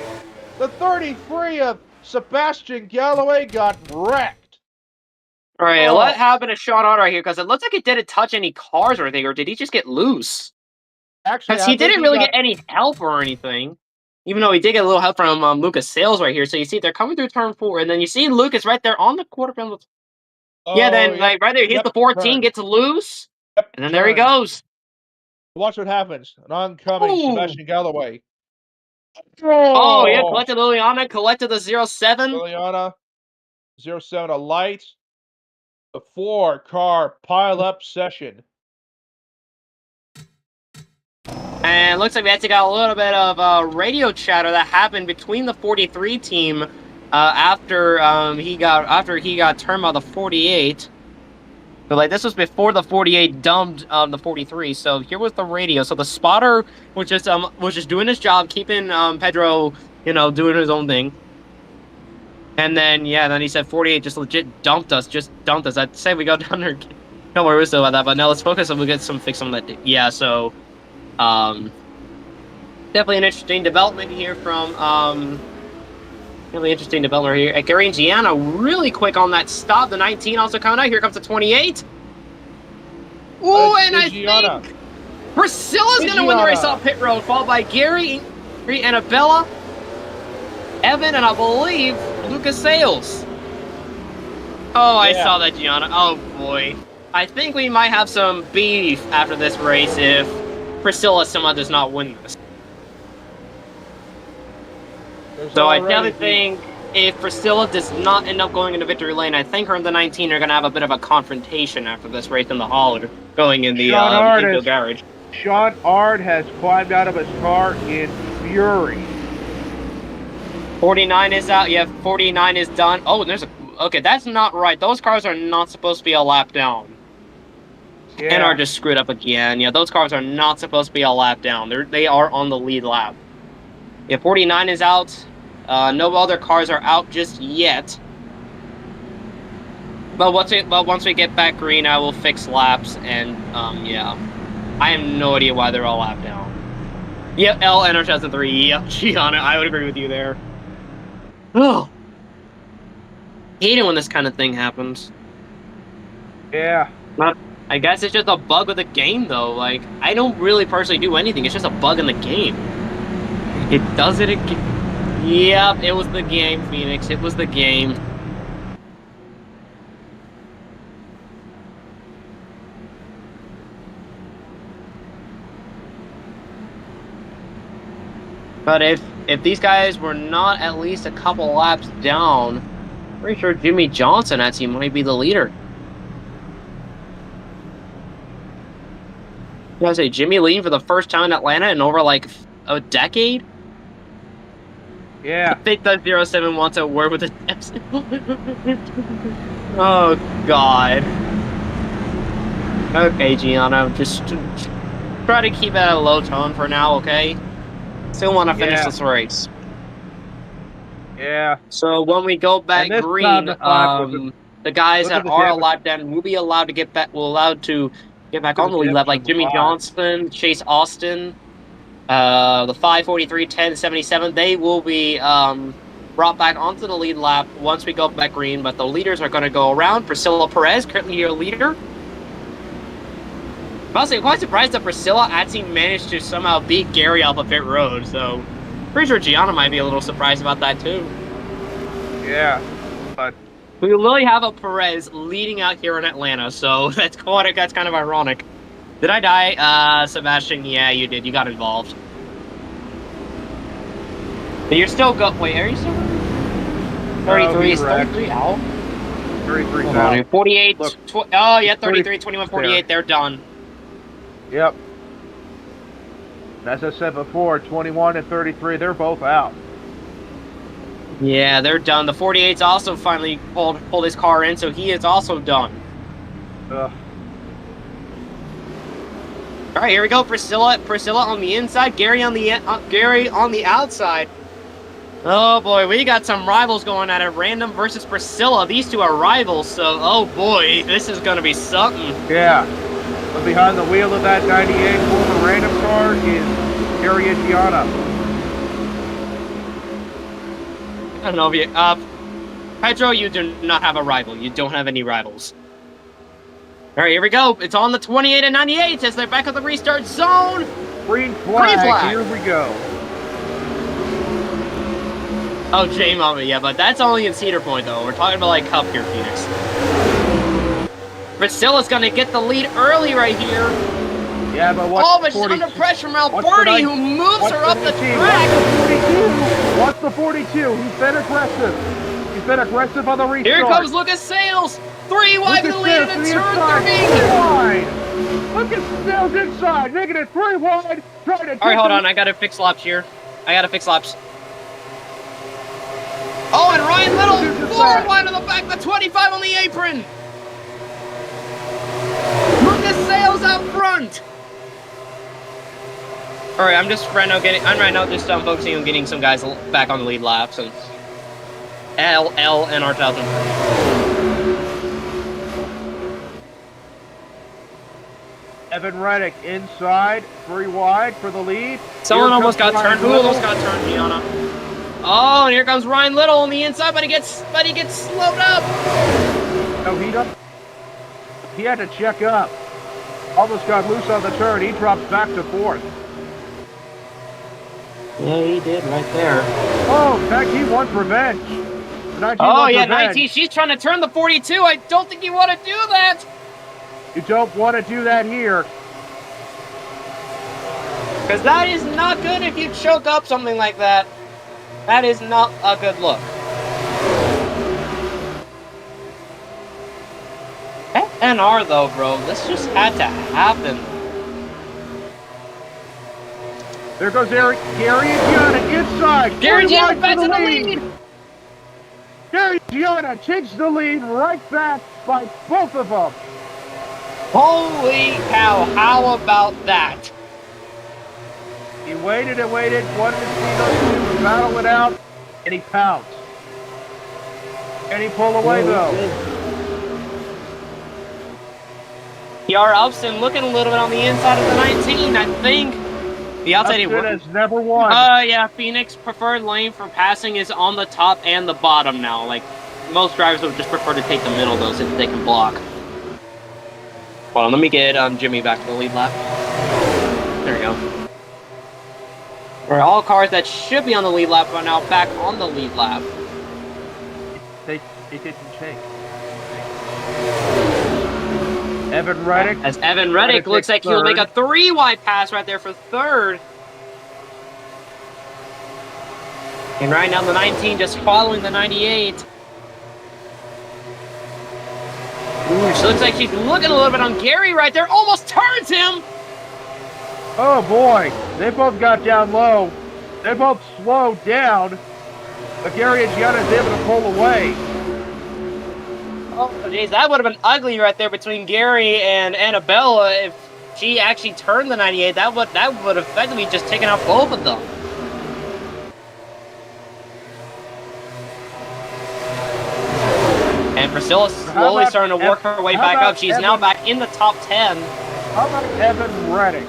S1: The 33 of Sebastian Galloway got wrecked.
S2: All right, what happened to Sean Ard right here? Because it looks like it didn't touch any cars or anything, or did he just get loose?
S1: Actually,
S2: because he didn't really get any help or anything. Even though he did get a little help from Lucas Sales right here. So you see they're coming through turn 4, and then you see Lucas right there on the quarter panel. Yeah, then like right there, here's the 14, gets loose, and then there he goes.
S1: Watch what happens. An oncoming Sebastian Galloway.
S2: Oh, yeah, collected Liliana, collected the 07.
S1: Liliana, 07, a light. The 4-car pile-up session.
S2: And looks like we actually got a little bit of radio chatter that happened between the 43 team after he got turned by the 48. So like this was before the 48 dumped the 43. So here was the radio. So the spotter was just doing his job, keeping Pedro, you know, doing his own thing. And then then he said 48 just legit dumped us. I'd say we go down there. Don't worry, we're still about that. But now let's focus and we'll get some fix on that. Yeah. So. Definitely an interesting development here from really interesting development here. Gary and Gianna really quick on that stop. The 19 also coming out. Here comes the 28. Ooh, and I think Priscilla's gonna win the race off pit road, followed by Gary, Annabella, Evan, and I believe Lucas Sales. Oh, I saw that, Gianna. Oh boy. I think we might have some beef after this race if Priscilla somehow does not win this. So I definitely think if Priscilla does not end up going into victory lane, I think her and the 19 are going to have a bit of a confrontation after this race in the hauler, going in the garage.
S1: Sean Ard has climbed out of his car in fury.
S2: 49 is out. Yeah, 49 is done. Oh, there's a... Okay, that's not right. Those cars are not supposed to be a lap down.
S1: Yeah.
S2: And are just screwed up again. Yeah, those cars are not supposed to be a lap down. They are on the lead lap. Yeah, 49 is out. No other cars are out just yet. But once we get back green, I will fix laps and yeah. I have no idea why they're all lap down. Yep, L Energizer 3. Yep, Gianna, I would agree with you there. Oh. Hate it when this kind of thing happens.
S1: Yeah.
S2: I guess it's just a bug of the game, though. Like, I don't really personally do anything. It's just a bug in the game. It does it again. Yep, it was the game, Phoenix. It was the game. But if these guys were not at least a couple laps down, I'm pretty sure Jimmy Johnson actually might be the leader. I say Jimmy leading for the first time in Atlanta in over like a decade.
S1: Yeah.
S2: I think that 07 wants a word with the Oh God. Okay, Gianna, just try to keep it at a low tone for now, okay? Still want to finish this race.
S1: Yeah.
S2: So when we go back green, the guys that are allowed then will be allowed to get back. Get back on the lead lap, like Jimmy Johnson, Chase Austin, the 543, 10, 77. They will be brought back onto the lead lap once we go back green, but the leaders are going to go around. Priscilla Perez, currently your leader. Honestly, I'm quite surprised that Priscilla actually managed to somehow beat Gary off of pit road, so pretty sure Gianna might be a little surprised about that too.
S1: Yeah, but
S2: We literally have a Perez leading out here in Atlanta, so that's kind of ironic. Did I die? Sebastian, yeah, you did. You got involved. But you're still wait, are you still 33,
S1: he's wrecked.
S2: 33 out?
S1: 33
S2: Hold
S1: out.
S2: on, 48,
S1: Look,
S2: oh yeah, 33, 21, 48, they're done.
S1: Yep. And as I said before, 21 and 33, they're both out.
S2: Yeah, they're done. The 48's also finally pulled his car in, so he is also done.
S1: Ugh.
S2: All right, here we go. Priscilla on the inside, Gary on the outside. Oh boy, we got some rivals going at it. Random versus Priscilla. These two are rivals, so oh boy, this is gonna be something.
S1: Yeah. But behind the wheel of that 98 former Random car is Gary and Gianna.
S2: I don't know if you, Pedro, you do not have a rival. You don't have any rivals. All right, here we go. It's on the 28 and 98 as they're back at the restart zone.
S1: Green flag. Here we go.
S2: Oh, J-Mama, yeah, but that's only in Cedar Point, though. We're talking about, like, Cup here, Phoenix. Priscilla's gonna get the lead early right here.
S1: Yeah, but what's
S2: Oh, but she's
S1: 42?
S2: under pressure from
S1: What's
S2: Alberti,
S1: the
S2: who moves her up the
S1: 19?
S2: track.
S1: What's the 42? He's been aggressive. He's been aggressive on the restart.
S2: Here comes Lucas Sales. 3 wide with the lead in turn 30.
S1: Look at Sales inside, making it 3 wide. Trying to.
S2: All right, hold on. I gotta fix laps here. Oh, and Ryan Little, 4 wide on the back, the 25 on the apron. Lucas Sales out front. All right, I'm right now just focusing on getting some guys back on the lead laps and LL and R1000.
S1: Evan Reddick inside, 3 wide for the lead.
S2: Someone almost got turned. Who almost got turned, Gianna? Oh, and here comes Ryan Little on the inside, but he gets slowed up.
S1: No, he had to check up. Almost got loose on the turn. He drops back to 4th.
S2: Yeah, he did right there.
S1: Oh, in fact, he wants revenge. 19
S2: Oh,
S1: wants
S2: yeah,
S1: revenge.
S2: 19. She's trying to turn the 42. I don't think you want to do that.
S1: You don't want to do that here.
S2: Because that is not good if you choke up something like that. That is not a good look. NR though, bro. This just had to happen.
S1: There goes Gary and Gianna inside.
S2: Gary Gianna back to the
S1: lead.
S2: lead.
S1: Gary Gianna takes the lead right back by both of them.
S2: Holy cow, how about that?
S1: He waited and waited, wanted to see those two battle it out, and he pounced. And he pulled away though.
S2: PR Upson looking a little bit on the inside of the 19, I think. The outside he
S1: Upson has never won.
S2: yeah, Phoenix preferred lane for passing is on the top and the bottom now. Like, most drivers would just prefer to take the middle though, since they can block. Hold on, let me get Jimmy back to the lead lap. There we go. All right, all cars that should be on the lead lap are now back on the lead lap.
S1: They didn't change. Evan Reddick.
S2: As Evan Reddick looks like he'll make a 3-wide pass right there for 3rd. And right now the 19 just following the 98. Ooh, she looks like she's looking a little bit on Gary right there. Almost turns him.
S1: Oh boy, they both got down low. They both slowed down, but Gary and Gianna is able to pull away.
S2: Oh, jeez, that would have been ugly right there between Gary and Annabella if she actually turned the 98. That would have effectively just taken out both of them. And Priscilla's slowly starting to work her way back up. She's now back in the top 10.
S1: How about Evan Reddick?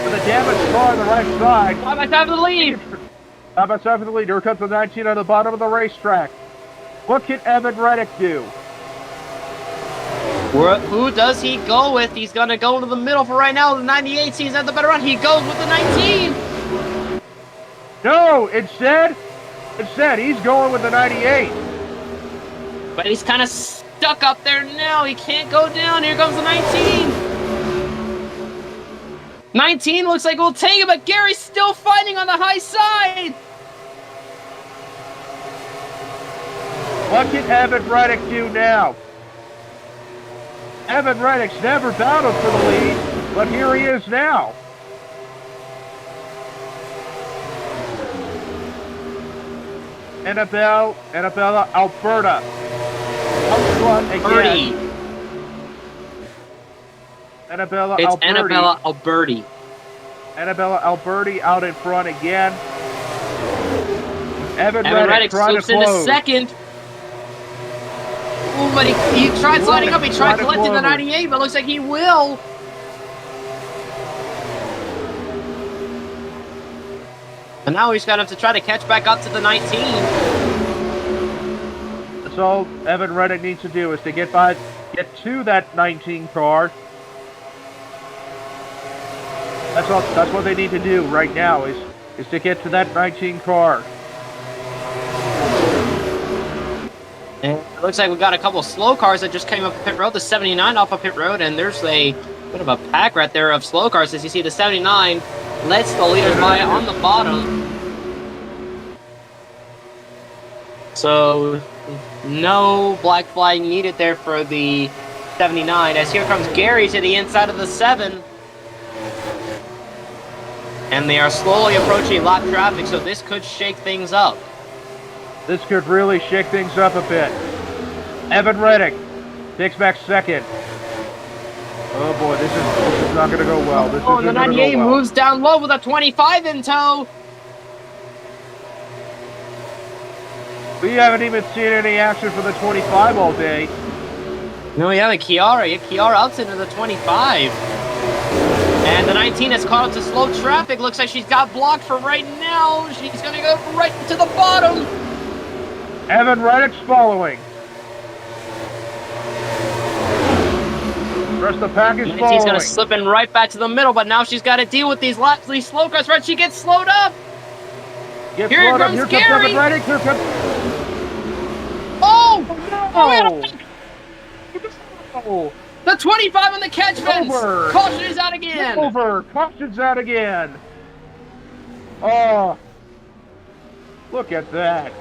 S1: With a damaged car on the right side.
S2: Side by side for the lead.
S1: Side by side for the lead. Here comes the 19 on the bottom of the racetrack. What can Evan Reddick do?
S2: Who does he go with? He's going to go into the middle for right now. The 98 sees at the better run. He goes with the 19.
S1: No, instead, he's going with the 98.
S2: But he's kind of stuck up there now. He can't go down. Here comes the 19. 19 looks like we'll take it, but Gary's still fighting on the high side.
S1: What can Evan Reddick do now? Evan Reddick's never battled for the lead, but here he is now. Annabella Alberta. Out front again.
S2: Birdie.
S1: Annabella
S2: It's
S1: Alberti.
S2: Annabella Alberti.
S1: Annabella Alberti out in front again. Evan
S2: Reddick
S1: Reddick trying to
S2: slips into
S1: close.
S2: second. Ooh, but he tried sliding up. He tried collecting the 98, but looks like he will. And now he's going to have to try to catch back up to the 19.
S1: That's all Evan Reddick needs to do is to get to that 19 car. That's what they need to do right now is to get to that 19 car.
S2: And it looks like we got a couple of slow cars that just came up pit road. The 79 off of pit road, and there's a bit of a pack right there of slow cars. As you see, the 79 lets the leaders by on the bottom. So no black flag needed there for the 79. As here comes Gary to the inside of the 7. And they are slowly approaching lap traffic, so this could shake things up.
S1: This could really shake things up a bit. Evan Reddick takes back second. Oh boy, this is not going to go well. This
S2: Oh, and the
S1: isn't gonna go
S2: 98
S1: well.
S2: moves down low with a 25 in tow.
S1: We haven't even seen any action for the 25 all day.
S2: No, we have a Kiara. Yeah, Kiara ups into the 25. And the 19 has caught up to slow traffic. Looks like she's got blocked for right now. She's going to go right to the bottom.
S1: Evan Reddick's following. Rest of the pack is
S2: 19's
S1: following.
S2: going to slip in right back to the middle, but now she's got to deal with these slow cars. Right, she gets slowed up.
S1: Get
S2: Here
S1: slowed up.
S2: comes
S1: Here
S2: Gary.
S1: comes Evan Reddick. Here comes...
S2: Oh!
S1: Oh!
S2: The 25 on the catch fence.
S1: Over.
S2: Caution is out again.
S1: Over. Caution's out again. Oh. Look at that.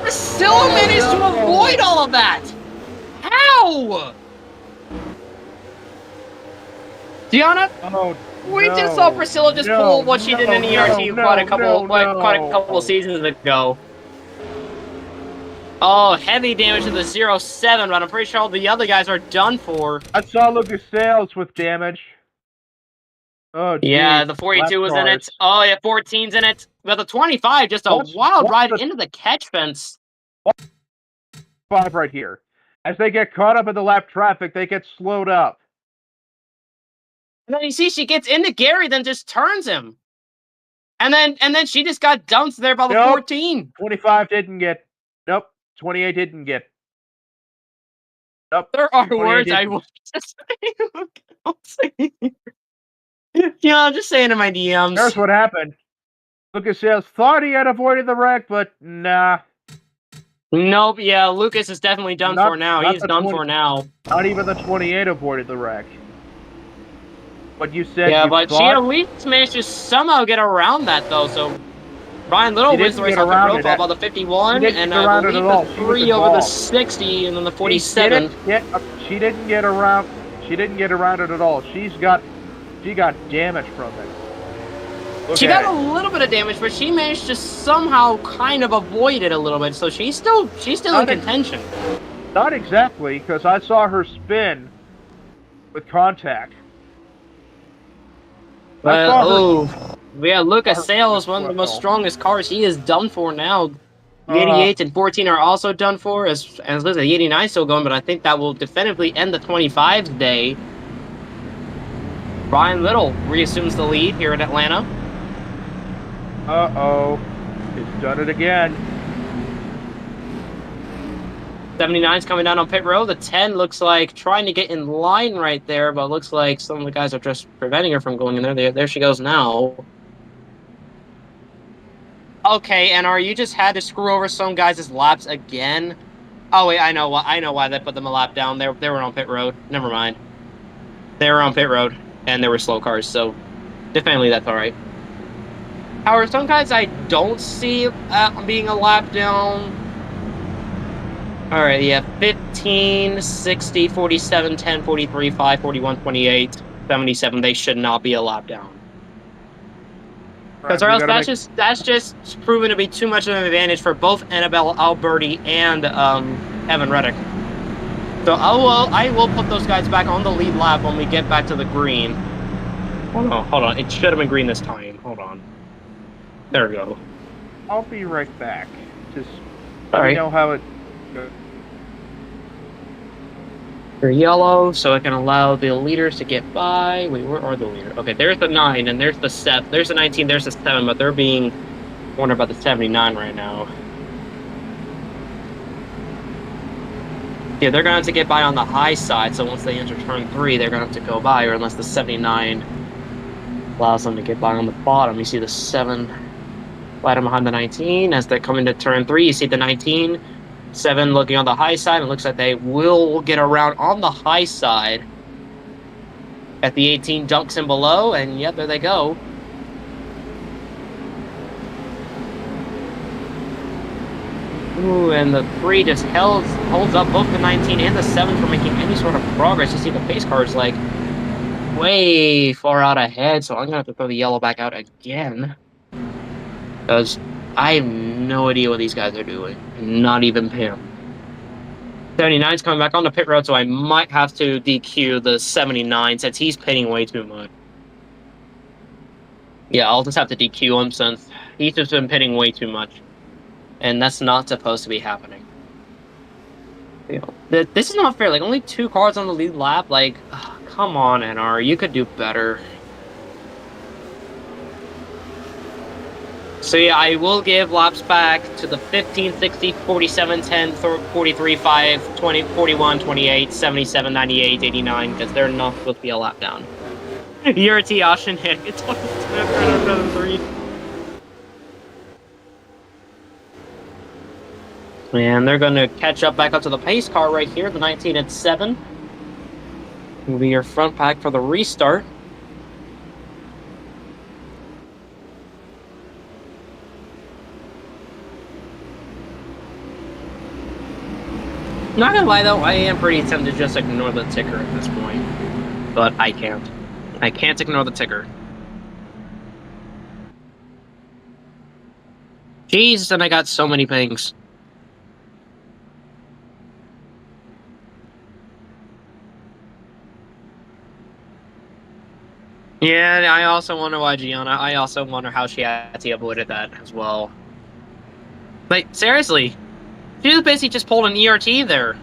S2: Priscilla managed to avoid all of that. How? Deanna,
S1: Oh,
S2: we just saw Priscilla just pull what she did in ERT quite a couple seasons ago. Oh, heavy damage to the 07, but I'm pretty sure all the other guys are done for.
S1: I saw Lucas Sales with damage. Oh, geez.
S2: Yeah, the 42 was in it. Oh, yeah, 14's in it. But the 25, just a wild ride into the catch fence.
S1: 5 right here. As they get caught up in the lap traffic, they get slowed up.
S2: And then you see she gets into Gary, then just turns him. And then she just got dumped there by the 14.
S1: 25 didn't get... Nope. 28 didn't get... Nope.
S2: There are words I will just say. Yeah, I'm just saying in my DMs.
S1: Here's what happened. Lucas Sales thought he had avoided the wreck, but nah.
S2: Nope, yeah, Lucas is definitely done for now. He's done for now.
S1: Not even the 28 avoided the wreck. But you said
S2: yeah,
S1: you
S2: but she at least managed to somehow get around that, though, so... Brian Little wins the race off the profile by the 51, and I believe the 3 over the 60, and then the 47.
S1: She didn't get around it at all. She got damage from it.
S2: She got a little bit of damage, but she managed to somehow kind of avoid it a little bit, so she's still in contention.
S1: Not exactly, because I saw her spin with contact.
S2: Yeah, Lucas Sales, one of the most strongest cars. He is done for now. The 88 and 14 are also done for, as the 89 is still going, but I think that will definitively end the 25's day. Ryan Little reassumes the lead here in Atlanta.
S1: Uh-oh. It's done it again.
S2: 79's coming down on pit road. The 10 looks like trying to get in line right there, but looks like some of the guys are just preventing her from going in there. There she goes now. Okay, NR, you just had to screw over some guys' laps again. Oh wait, I know why they put them a lap down. They were on pit road. Never mind. They were on pit road and there were slow cars, so definitely that's all right. However, some guys I don't see being a lap down. All right, yeah, 15, 60, 47, 10, 43, 5, 41, 28, 77. They should not be a lap down. Because that's just proven to be too much of an advantage for both Annabelle Alberti and Evan Reddick. So I will put those guys back on the lead lap when we get back to the green. Hold on. It should have been green this time. Hold on. There we go.
S1: I'll be right back. Just
S2: all right.
S1: know how it goes.
S2: They're yellow, so it can allow the leaders to get by. Wait, where are the leaders? Okay, there's the 9, and there's the 7. There's the 19, there's the 7, but they're being warned about the 79 right now. Yeah, they're going to have to get by on the high side, so once they enter turn 3, they're going to have to go by, or unless the 79 allows them to get by on the bottom. You see the 7 right behind the 19. As they're coming to turn 3, you see the 19. 7 looking on the high side. It looks like they will get around on the high side at the 18 dunks in below, and yep, there they go. Ooh, and the 3 just holds up both the 19 and the 7 from making any sort of progress. You see the pace car is like way far out ahead, so I'm gonna have to throw the yellow back out again because I have no idea what these guys are doing. Not even Pam. 79's coming back on the pit road, so I might have to DQ the 79 since he's pitting way too much. Yeah, I'll just have to DQ him since he's just been pitting way too much. And that's not supposed to be happening. You know, this is not fair. Like, only 2 cars on the lead lap. Like, come on, NR. You could do better. So yeah, I will give laps back to the 15, 60, 47, 10, 43, 5, 20, 41, 28, 77, 98, 89, because they're not supposed to be a lap down. You're a T-Oshin hit. It's 3. And they're going to catch up back up to the pace car right here, the 19 at 7. Will be your front pack for the restart. Not gonna lie though, I am pretty tempted to just ignore the ticker at this point. But I can't. I can't ignore the ticker. Jeez, and I got so many things. Yeah, and I also wonder why Gianna. I also wonder how she actually avoided that as well. Like, seriously. She was basically just pulled an ERT there.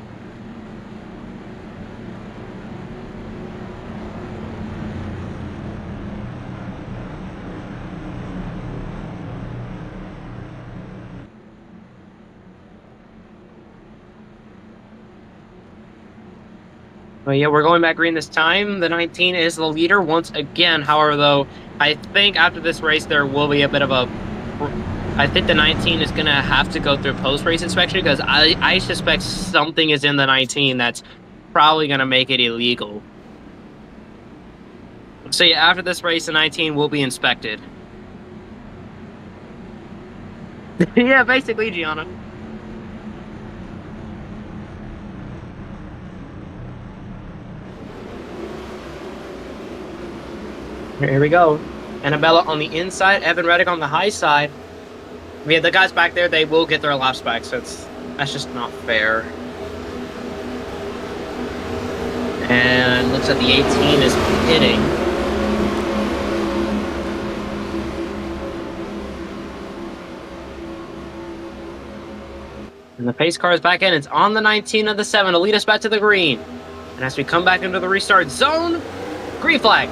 S2: But yeah, we're going back green this time. The 19 is the leader once again. However, though, I think after this race there will be a bit of a... I think the 19 is going to have to go through post-race inspection because I suspect something is in the 19 that's probably going to make it illegal. So yeah, after this race, the 19 will be inspected. Yeah, basically, Gianna. Here we go. Annabella on the inside, Evan Reddick on the high side. Yeah, the guys back there, they will get their laps back, so that's just not fair. And looks like the 18 is hitting. And the pace car is back in. It's on the 19 of the 7 to lead us back to the green. And as we come back into the restart zone, green flag.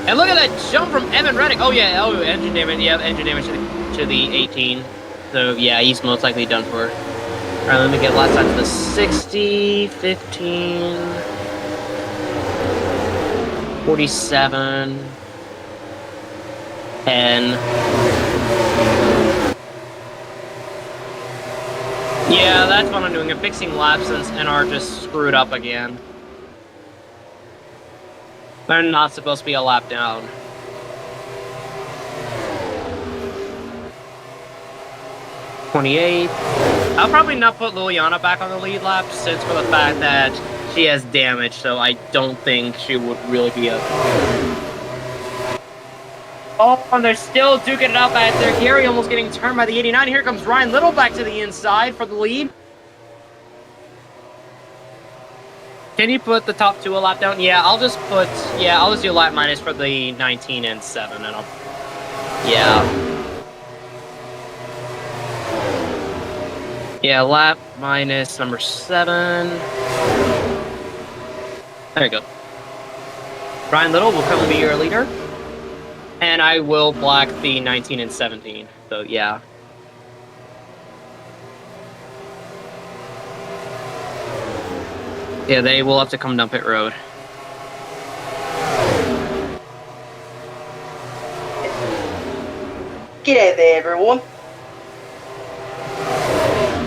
S2: And look at that jump from Evan Reddick. Oh yeah, engine damage. Yeah, engine damage to the 18. So yeah, he's most likely done for. All right, let me get last time to the 60, 15, 47, 10. Yeah, that's what I'm doing. I'm fixing laps since NR just screwed up again. They're not supposed to be a lap down. I'll probably not put Liliana back on the lead lap since for the fact that she has damage, so I don't think she would really be a... Oh, and they're still duking it out back there. Gary almost getting turned by the 89. Here comes Ryan Little back to the inside for the lead. Can you put the top 2 a lap down? Yeah, I'll just do a lap minus for the 19 and 7, and I'll... Yeah. Yeah, lap minus number 7. There you go. Ryan Little will currently be your leader. And I will black the 19 and 17. So, yeah. Yeah, they will have to come down pit road.
S4: G'day there, everyone.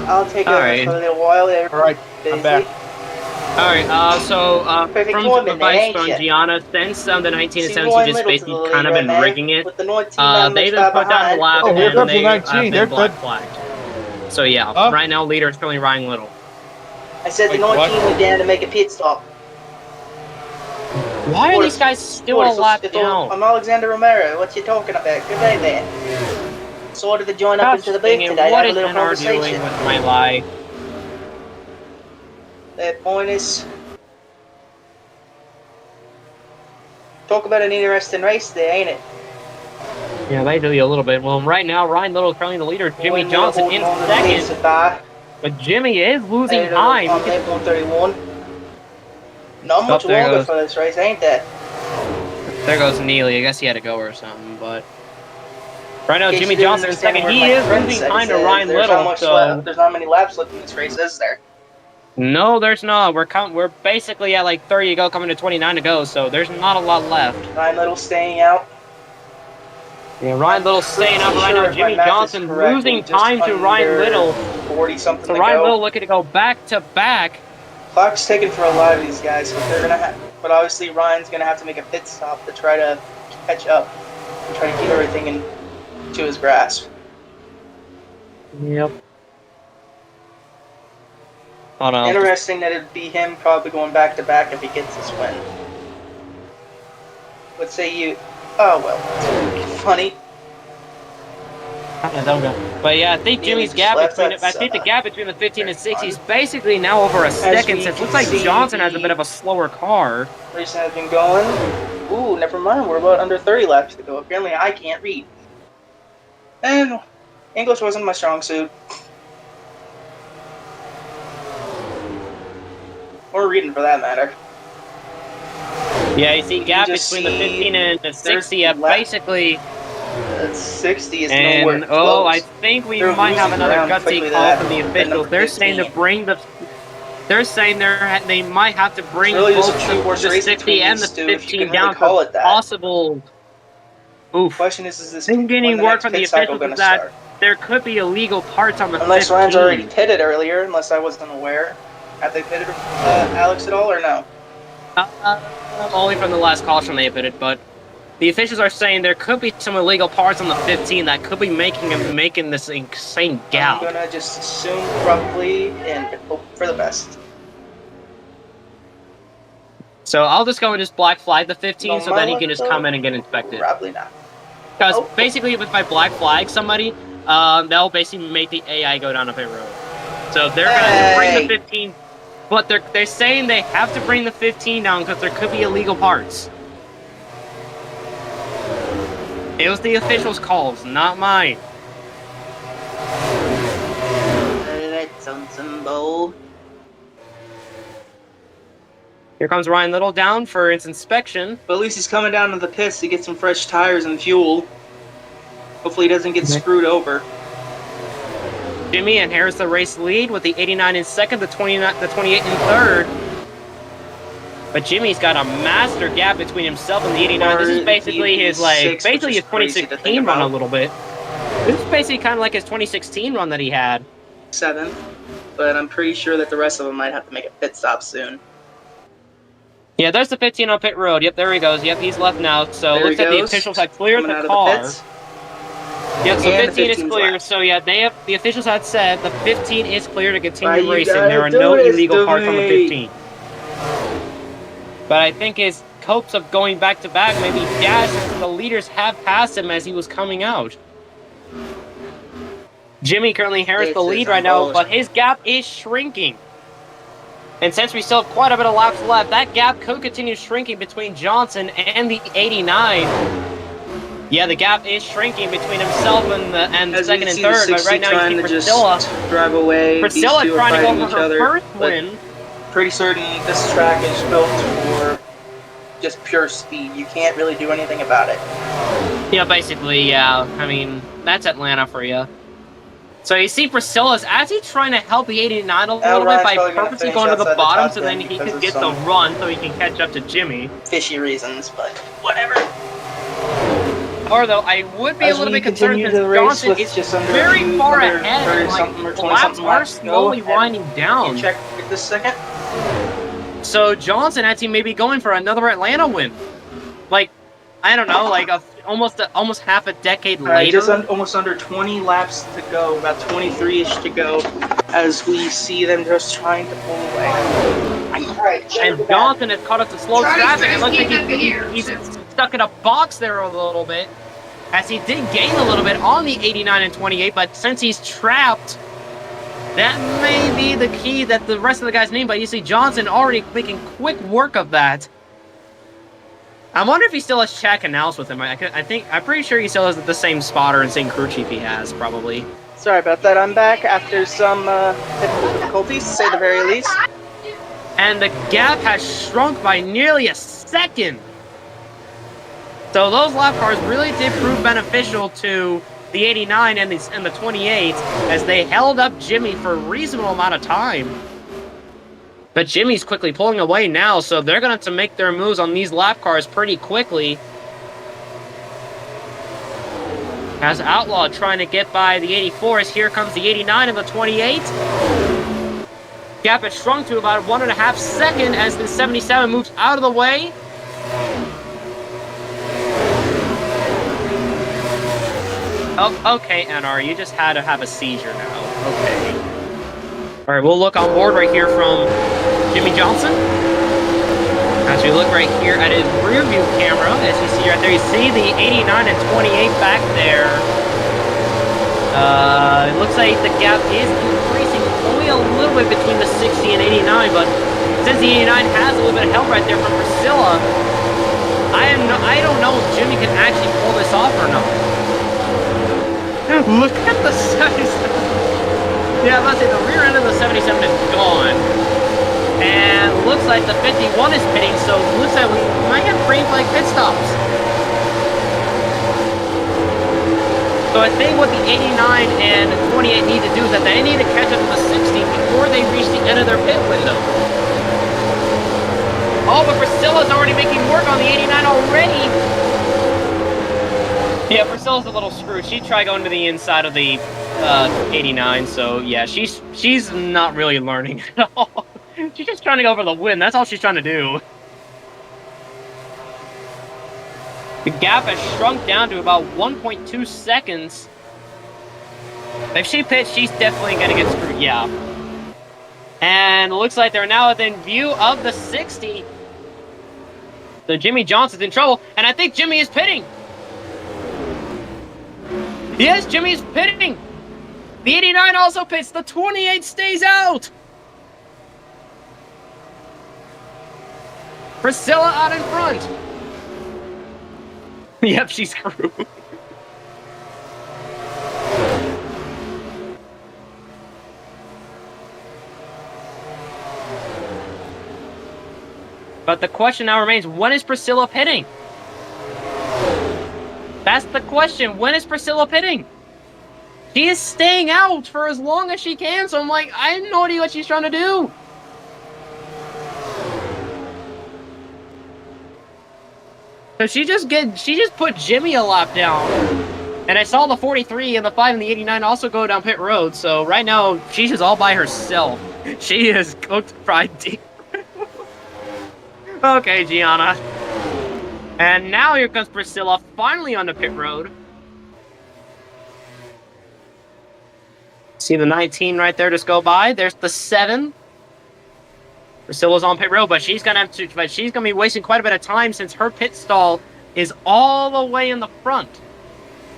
S4: I'll take over
S2: Alright.
S4: for a little while.
S1: Alright, I'm back.
S2: Alright,
S4: Perfect
S2: from
S4: timing,
S2: advice
S4: ain't
S2: from
S4: ya?
S2: Gianna, since the 19 and
S4: See
S2: 17
S4: Ryan
S2: just
S4: Little to
S2: basically
S4: the
S2: kind of
S4: lead
S2: been
S4: right now,
S2: rigging it,
S4: with the 19 man
S2: they've
S4: much
S2: been put down the
S4: behind.
S2: lap
S1: Oh, here
S2: and
S1: comes the
S2: they
S1: 19,
S2: have
S1: they're
S2: been black
S1: good.
S2: flagged. So yeah,
S1: Huh?
S2: right now leader is currently Ryan Little.
S4: I said
S1: Wait,
S4: the 19
S1: what?
S4: went down to make a pit stop.
S2: Why are
S4: What
S2: these
S4: is-
S2: guys still
S4: What
S2: a
S4: is this?
S2: lap
S4: It's all-
S2: down?
S4: I'm Alexander Romero. What you talking about? Good day there. Sorted to join up
S2: Gosh
S4: into the
S2: dang
S4: booth
S2: it,
S4: today.
S2: what
S4: Have a
S2: is
S4: little
S2: NR doing
S4: conversation.
S2: with my life?
S4: That point is... Talk about an interesting race there, ain't it?
S2: Yeah, they do you a little bit. Well, right now, Ryan Little is currently the leader. Jimmy
S4: Ryan
S2: Johnson
S4: Little
S2: in
S4: holding on to the lead
S2: second,
S4: so far.
S2: but Jimmy is losing
S4: On
S2: time.
S4: lap 131. Not much
S2: there
S4: longer
S2: goes.
S4: for this race, ain't there?
S2: There goes Neely. I guess he had to go or something, but... Right now,
S4: In case
S2: Jimmy
S4: you didn't
S2: Johnson in
S4: understand
S2: second.
S4: what
S2: He
S4: my
S2: is
S4: friend
S2: losing
S4: said,
S2: time to
S4: says
S2: Ryan
S4: there's
S2: Little,
S4: there's not many laps left in this race, is there?
S2: No, there's not. We're basically at like 30 to go, coming to 29 to go, so there's not a lot left.
S4: Ryan Little staying out.
S2: Yeah, Ryan Little staying up right
S4: Sure,
S2: now.
S4: if my
S2: Jimmy
S4: math is
S2: Johnson
S4: correct,
S2: losing
S4: just
S2: time to Ryan
S4: under
S2: Little.
S4: 40 something
S2: So
S4: to
S2: Ryan
S4: go.
S2: Little looking to go back to back.
S4: Clock's taking for a lot of these guys, but they're gonna but obviously Ryan's gonna have to make a pit stop to try to catch up and try to keep everything to his grasp.
S2: Yep. Hold on.
S4: Interesting that it'd be him probably going back to back if he gets this win. Let's say you. Oh well, funny.
S2: But yeah, I think
S4: Neely
S2: Jimmy's
S4: just
S2: gap
S4: left
S2: between
S4: that
S2: I think the
S4: side.
S2: gap between the 15 and 60 is basically now over a second.
S4: we
S2: Since it
S4: can
S2: looks like
S4: see,
S2: Johnson has a bit of a slower car.
S4: Race has been going. Ooh, never mind. We're about under 30 laps to go. Apparently, I can't read. And English wasn't my strong suit. Or reading, for that matter.
S2: Yeah, you see gap
S4: just
S2: between the
S4: see
S2: 15 and the 60. Yeah,
S4: lap-
S2: basically.
S4: 60 is nowhere
S2: And
S4: close.
S2: I think we
S4: They're
S2: might have
S4: losing
S2: another
S4: ground
S2: gutsy
S4: quickly
S2: call
S4: to
S2: from the
S4: that
S2: officials.
S4: number
S2: They're saying to
S4: 15.
S2: bring the. They're saying they might have to bring
S4: really just
S2: both
S4: a two-horse
S2: the
S4: race
S2: 60
S4: between
S2: and the
S4: these two, if you
S2: 15
S4: can really
S2: down
S4: call
S2: for
S4: it that.
S2: possible. Oof.
S4: Question is this
S2: I'm getting
S4: when the
S2: word
S4: next
S2: from the
S4: pit cycle
S2: officials
S4: gonna
S2: is that
S4: start?
S2: there could be illegal parts on the
S4: Unless
S2: 15.
S4: Ryan's already pitted earlier, unless I wasn't aware. Have they pitted Alex at all, or no?
S2: Only from the last caution they pitted, but the officials are saying there could be some illegal parts on the 15 that could be making this insane gap.
S4: I'm gonna just assume probably and hope for the best.
S2: So I'll just go and just black flag the 15
S4: No
S2: so then he
S4: matter
S2: can just
S4: what,
S2: come in and get inspected.
S4: Probably not.
S2: Because
S4: Oh.
S2: basically if I black flag somebody, they'll basically make the AI go down a pit road. So they're gonna bring the 15, but they're saying they have to bring the 15 down because there could be illegal parts. It was the officials' calls, not mine.
S4: Let's on some bowl.
S2: Here comes Ryan Little down for its inspection.
S4: But at least he's coming down to the pits to get some fresh tires and fuel. Hopefully he doesn't get screwed over.
S2: Jimmy inherits the race lead with the 89 in second, the 28 in third. But Jimmy's got a master gap between himself and the 89. This is basically his, like, basically his 2016 run a little bit. This is basically kind of like his 2016 run that he had.
S4: 7th, but I'm pretty sure that the rest of them might have to make a pit stop soon.
S2: Yeah, there's the 15 on pit road. Yep, there he goes. Yep, he's left now. So
S4: There
S2: looks
S4: he
S2: like the
S4: goes,
S2: officials have cleared
S4: coming out
S2: the
S4: of the
S2: car.
S4: pits.
S2: Yep, so
S4: And the
S2: 15 is
S4: 15's
S2: clear.
S4: left.
S2: So yeah, the officials had said the 15 is clear to
S4: Why
S2: continue
S4: you
S2: racing.
S4: gotta
S2: There are
S4: do
S2: no
S4: this
S2: illegal
S4: to
S2: parts on the
S4: me?
S2: 15. But I think his hopes of going back to back maybe dashed since the leaders have passed him as he was coming out. Jimmy currently inherits the
S4: This
S2: lead
S4: is
S2: right now,
S4: bullshit.
S2: but his gap is shrinking. And since we still have quite a bit of laps left, that gap could continue shrinking between Johnson and the 89. Yeah, the gap is shrinking between himself and the
S4: As
S2: second
S4: you
S2: and
S4: see
S2: third,
S4: the
S2: but
S4: 60
S2: right now
S4: trying
S2: you
S4: to
S2: see
S4: just
S2: Priscilla.
S4: drive away.
S2: Priscilla
S4: These two are
S2: trying to
S4: fighting
S2: go for
S4: each
S2: her
S4: other,
S2: first
S4: but
S2: win.
S4: pretty certain this track is built for just pure speed. You can't really do anything about it.
S2: Yeah, basically, yeah. I mean, that's Atlanta for you. So you see Priscilla's actually trying to help the 89 a little bit
S4: Ryan's
S2: by
S4: probably gonna
S2: purposely
S4: finish
S2: going to the
S4: outside the
S2: bottom
S4: top
S2: so then
S4: 10
S2: he
S4: because
S2: can
S4: of
S2: get the
S4: some-
S2: run so he can catch up to Jimmy.
S4: Fishy reasons, but whatever.
S2: Or though, I would be a
S4: As
S2: little
S4: we
S2: bit concerned
S4: continue the
S2: because
S4: race
S2: Johnson
S4: with
S2: is
S4: just under
S2: very far
S4: under
S2: ahead.
S4: 30
S2: And, like,
S4: something or
S2: the
S4: 20
S2: laps
S4: something
S2: are
S4: laps to go,
S2: slowly
S4: and
S2: winding
S4: You
S2: down.
S4: check it this second.
S2: So Johnson actually may be going for another Atlanta win. Like, I don't know, like almost half a decade later.
S4: Just almost under 20 laps to go, about 23-ish to go, as we see them just trying to pull away.
S2: And Johnson has caught up to slow traffic. It looks like he's stuck in a box there a little bit. As he did gain a little bit on the 89 and 28, but since he's trapped, that may be the key that the rest of the guys need. But you see Johnson already making quick work of that. I wonder if he still has Chad Canals with him. I'm pretty sure he still has the same spotter and same crew chief he has, probably.
S4: Sorry about that. I'm back after some technical difficulties, to say the very least.
S2: And the gap has shrunk by nearly a second. So those lap cars really did prove beneficial to the 89 and the 28 as they held up Jimmy for a reasonable amount of time. But Jimmy's quickly pulling away now, so they're going to have to make their moves on these lap cars pretty quickly. As Outlaw trying to get by the 84 as here comes the 89 and the 28. Gap has shrunk to about 1.5 seconds as the 77 moves out of the way. Oh, okay, NR, you just had to have a seizure now. Okay. All right, we'll look on board right here from Jimmy Johnson. As we look right here at his rear view camera, as you see right there, you see the 89 and 28 back there. It looks like the gap is increasing only a little bit between the 60 and 89, but since the 89 has a little bit of help right there from Priscilla, I don't know if Jimmy can actually pull this off or not. Look at the 77. Yeah, I was about to say, the rear end of the 77 is gone. And looks like the 51 is pitting, so it looks like we might have green flag pit stops. So I think what the 89 and 28 need to do is that they need to catch up to the 60 before they reach the end of their pit window. Oh, but Priscilla's already making work on the 89 already. Yeah, Priscilla's a little screwed. She tried going to the inside of the 89, so yeah, she's not really learning at all. She's just trying to go for the win. That's all she's trying to do. The gap has shrunk down to about 1.2 seconds. If she pits, she's definitely going to get screwed. Yeah. And it looks like they're now within view of the 60. So Jimmy Johnson's in trouble, and I think Jimmy is pitting. Yes, Jimmy's pitting. The 89 also pits. The 28 stays out. Priscilla out in front. Yep, she's screwed. But the question now remains, when is Priscilla pitting? That's the question. When is Priscilla pitting? She is staying out for as long as she can, so I'm like, I have no idea what she's trying to do. So she just put Jimmy a lap down. And I saw the 43 and the 5 and the 89 also go down pit road, so right now she's just all by herself. She is cooked fried deep. Okay, Gianna. And now here comes Priscilla, finally on the pit road. See the 19 right there just go by? There's the 7. Priscilla's on pit road, but she's gonna be wasting quite a bit of time since her pit stall is all the way in the front.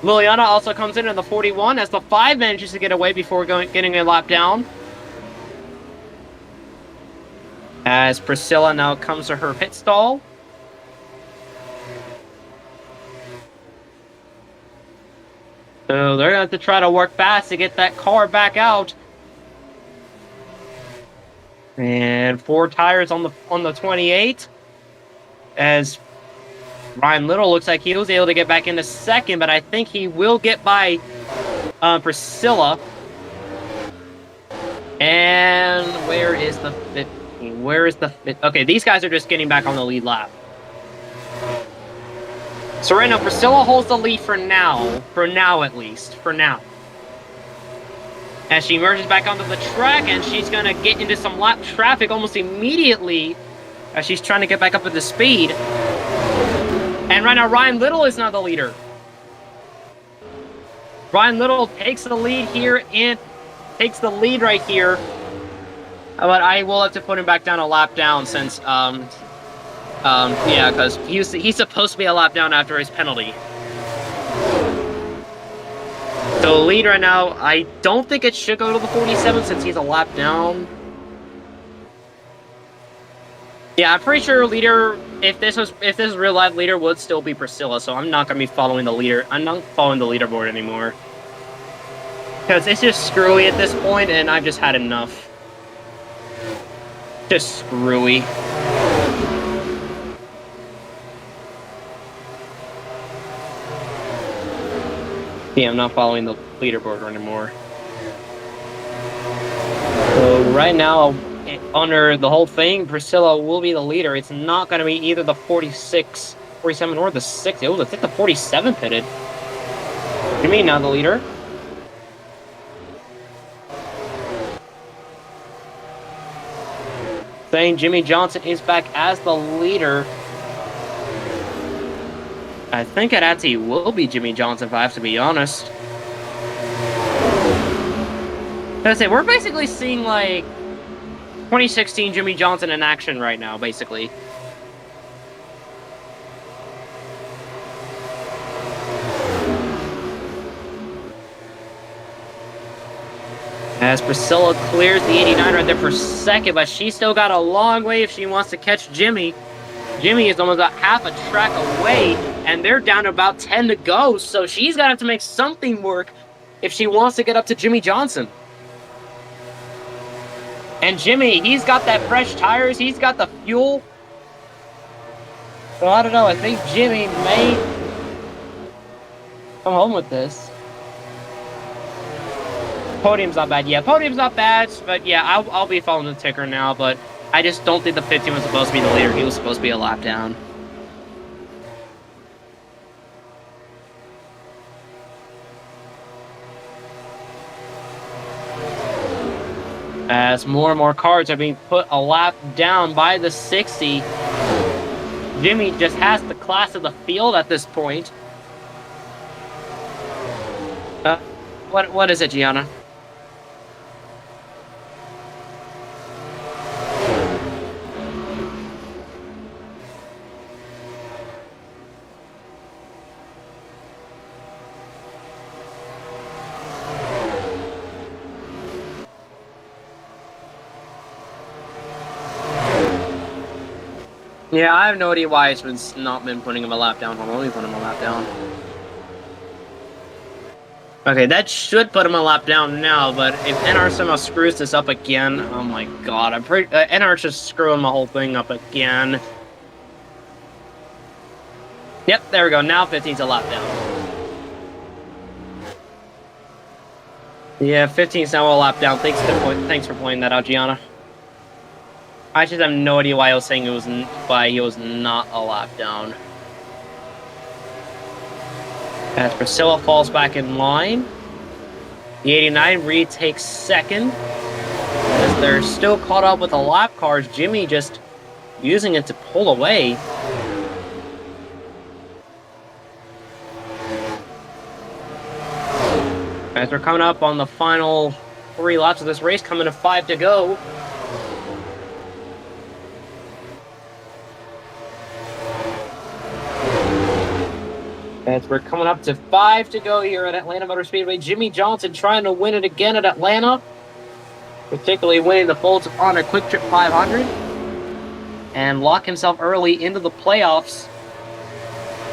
S2: Liliana also comes in the 41 as the 5 manages to get away before getting a lap down. As Priscilla now comes to her pit stall. So they're going to have to try to work fast to get that car back out. And 4 tires on the 28. As Ryan Little looks like he was able to get back into second, but I think he will get by Priscilla. And where is the 15? Where is the 15? Okay, these guys are just getting back on the lead lap. So right now, Priscilla holds the lead for now. For now, at least. For now. As she merges back onto the track, and she's going to get into some lap traffic almost immediately as she's trying to get back up at the speed. And right now, Ryan Little is now the leader. Ryan Little takes the lead here and takes the lead right here. But I will have to put him back down a lap down since, yeah, because he's supposed to be a lap down after his penalty. So the lead right now, I don't think it should go to the 47 since he's a lap down. Yeah, I'm pretty sure leader, if this was real life, leader would still be Priscilla, so I'm not gonna be following the leader. I'm not following the leaderboard anymore. Because it's just screwy at this point, and I've just had enough. Just screwy. Yeah, I'm not following the leaderboard anymore. So right now, under the whole thing, Priscilla will be the leader. It's not going to be either the 46, 47, or the 60. Oh, I think the 47 pitted. You mean now the leader? Saying Jimmy Johnson is back as the leader. I think it actually will be Jimmy Johnson if I have to be honest. I say we're basically seeing like 2016 Jimmy Johnson in action right now, basically. As Priscilla clears the 89 right there for second, but she's still got a long way if she wants to catch Jimmy. Jimmy is almost about half a track away, and they're down to about 10 to go, so she's going to have to make something work if she wants to get up to Jimmy Johnson. And Jimmy, he's got that fresh tires, he's got the fuel. So I don't know, I think Jimmy may come home with this. Podium's not bad. Yeah, podium's not bad, but yeah, I'll be following the ticker now, but I just don't think the 15 was supposed to be the leader. He was supposed to be a lap down. As more and more cars are being put a lap down by the 60. Jimmy just has the class of the field at this point. What is it, Gianna? Yeah, I have no idea why it's not been putting him a lap down. I'm only putting him a lap down. Okay, that should put him a lap down now, but if NR somehow screws this up again, oh my god, I'm pretty... NR just screwing my whole thing up again. Yep, there we go. Now 15's a lap down. Yeah, 15's now a lap down. Thanks for pointing that out, Gianna. I just have no idea why I was saying why he was not a lap down. As Priscilla falls back in line. The 89 retakes second. As they're still caught up with the lap cars, Jimmy just using it to pull away. As we're coming up on the final 3 laps of this race, coming to 5 to go. As we're coming up to 5 to go here at Atlanta Motor Speedway, Jimmy Johnson trying to win it again at Atlanta, particularly winning the Folds of Honor Quick Trip 500, and lock himself early into the playoffs.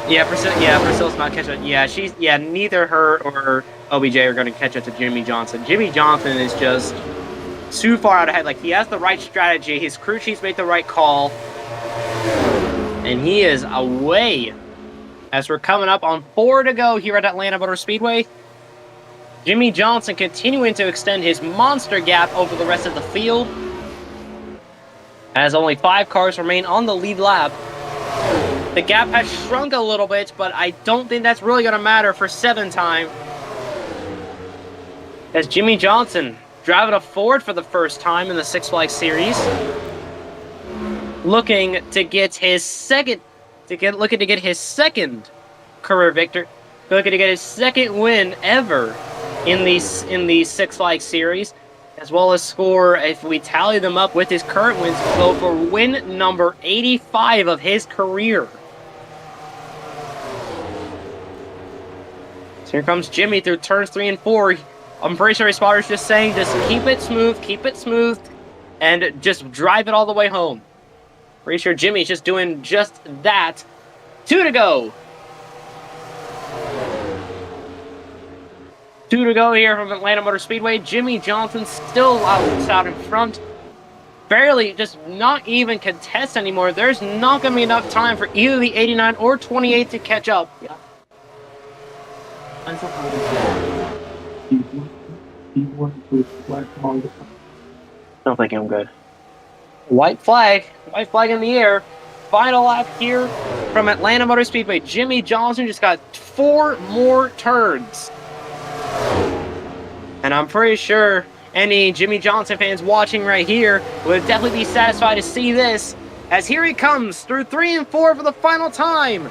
S2: Priscilla's not catching up. Neither her or OBJ are going to catch up to Jimmy Johnson. Jimmy Johnson is just too far out ahead. Like, he has the right strategy. His crew chiefs made the right call, and he is away. As we're coming up on 4 to go here at Atlanta Motor Speedway, Jimmy Johnson continuing to extend his monster gap over the rest of the field, as only 5 cars remain on the lead lap. The gap has shrunk a little bit, but I don't think that's really going to matter for 7 time. As Jimmy Johnson driving a Ford for the first time in the Six Flags Series, looking to get his second career victory, looking to get his second win ever in the Six Flags Series, as well as score, if we tally them up with his current wins, go for win number 85 of his career. So here comes Jimmy through turns 3 and 4. I'm pretty sure his spotter's just saying, just keep it smooth, and just drive it all the way home. Pretty sure Jimmy's just doing just that. 2 to go. 2 to go here from Atlanta Motor Speedway. Jimmy Johnson still out in front. Barely, just not even contest anymore. There's not going to be enough time for either the 89 or 28 to catch up. Yeah. Don't think I'm good. White flag in the air. Final lap here from Atlanta Motor Speedway. Jimmy Johnson just got 4 more turns. And I'm pretty sure any Jimmy Johnson fans watching right here would definitely be satisfied to see this, as here he comes through 3 and 4 for the final time.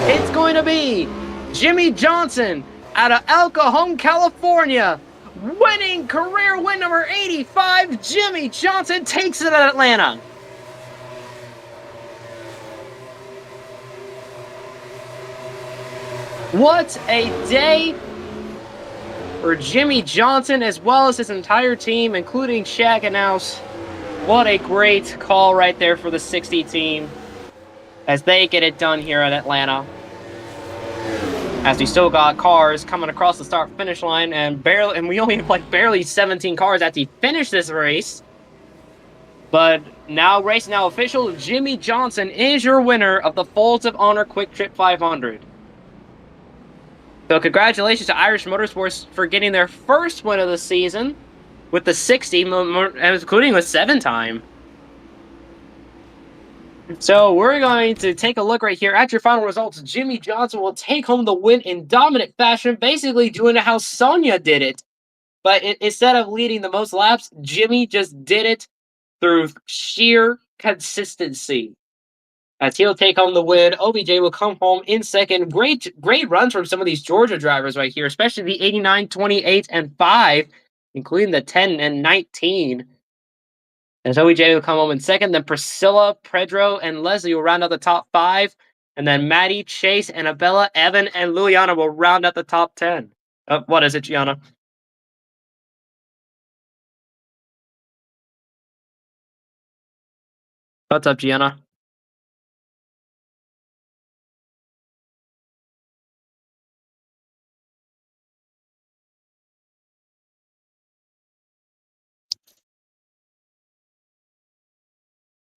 S2: It's going to be Jimmy Johnson out of El Cajon, California, winning career win number 85. Jimmy Johnson takes it at Atlanta. What a day for Jimmy Johnson, as well as his entire team, including Shaq and House. What a great call right there for the 60 team, as they get it done here at Atlanta. As we still got cars coming across the start-finish line, and we only have like barely 17 cars as we finish this race. But now, race now official, Jimmy Johnson is your winner of the Folds of Honor Quick Trip 500. So congratulations to Irish Motorsports for getting their first win of the season with the 60, including with 7 time. So we're going to take a look right here at your final results. Jimmy Johnson will take home the win in dominant fashion, basically doing how Sonia did it. But instead of leading the most laps, Jimmy just did it through sheer consistency. As he'll take home the win, OBJ will come home in second. Great runs from some of these Georgia drivers right here, especially the 89, 28, and 5, including the 10 and 19. As OBJ will come home in second. Then Priscilla, Pedro, and Leslie will round out the top 5. And then Maddie, Chase, Annabella, Evan, and Liliana will round out the top 10. What is it, Gianna? What's up, Gianna?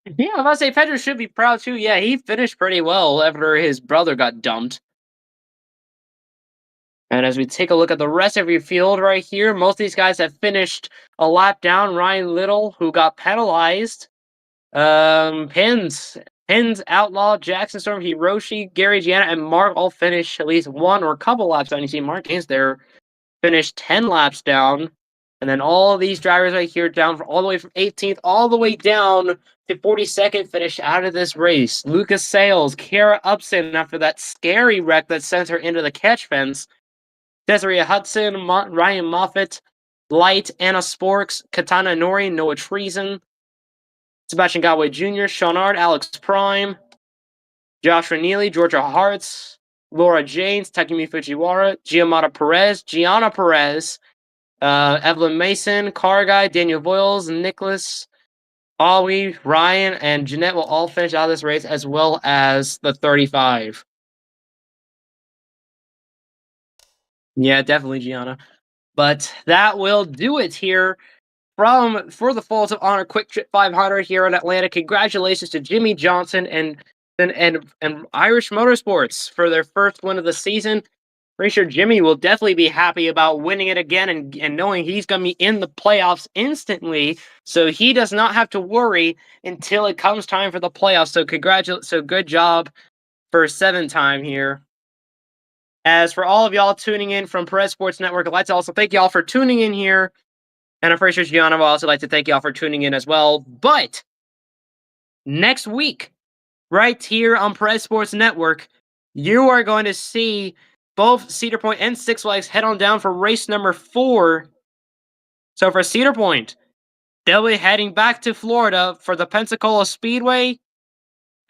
S2: Yeah, I'm about to say Pedro should be proud too. Yeah, he finished pretty well after his brother got dumped. And as we take a look at the rest of your field right here, most of these guys have finished a lap down. Ryan Little, who got penalized. Pins, Outlaw, Jackson Storm, Hiroshi, Gary Gianna, and Mark all finished at least one or a couple laps down. You see Mark Gaines there finished 10 laps down. And then all these drivers right here down all the way from 18th all the way down to 42nd finish out of this race. Lucas Sales, Kara Upson after that scary wreck that sent her into the catch fence. Desiree Hudson, Ryan Moffitt, Light, Anna Sporks, Katana Nori, Noah Treason, Sebastian Godway Jr., Shawnard, Alex Prime, Joshua Neely, Georgia Hartz, Laura Janes, Takumi Fujiwara, Gianna Perez, Evelyn Mason, Car Guy, Daniel Voiles, Nicholas, Awi, Ryan, and Jeanette will all finish out of this race, as well as the 35. Yeah, definitely Gianna. But that will do it here for the Falls of Honor Quick Trip 500 here in Atlanta. Congratulations to Jimmy Johnson and Irish Motorsports for their first win of the season. Pretty sure Jimmy will definitely be happy about winning it again and knowing he's going to be in the playoffs instantly, so he does not have to worry until it comes time for the playoffs. So good job for 7 time here. As for all of y'all tuning in from Perez Sports Network, I'd like to also thank y'all for tuning in here. And I'm pretty sure Gianna will also like to thank y'all for tuning in as well. But next week, right here on Perez Sports Network, you are going to see both Cedar Point and Six Flags head on down for race number 4. So for Cedar Point, they'll be heading back to Florida for the Pensacola Speedway.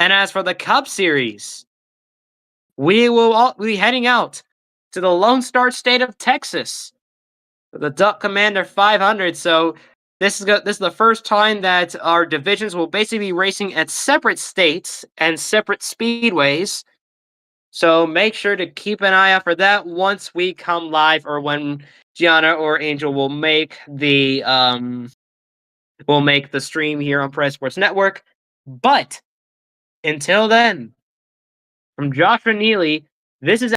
S2: And as for the Cup Series, we will all be heading out to the Lone Star State of Texas for the Duck Commander 500. So this is the first time that our divisions will basically be racing at separate states and separate speedways. So make sure to keep an eye out for that once we come live, or when Gianna or Angel will make the stream here on Perez Sports Network. But until then, from Joshua Neely, this is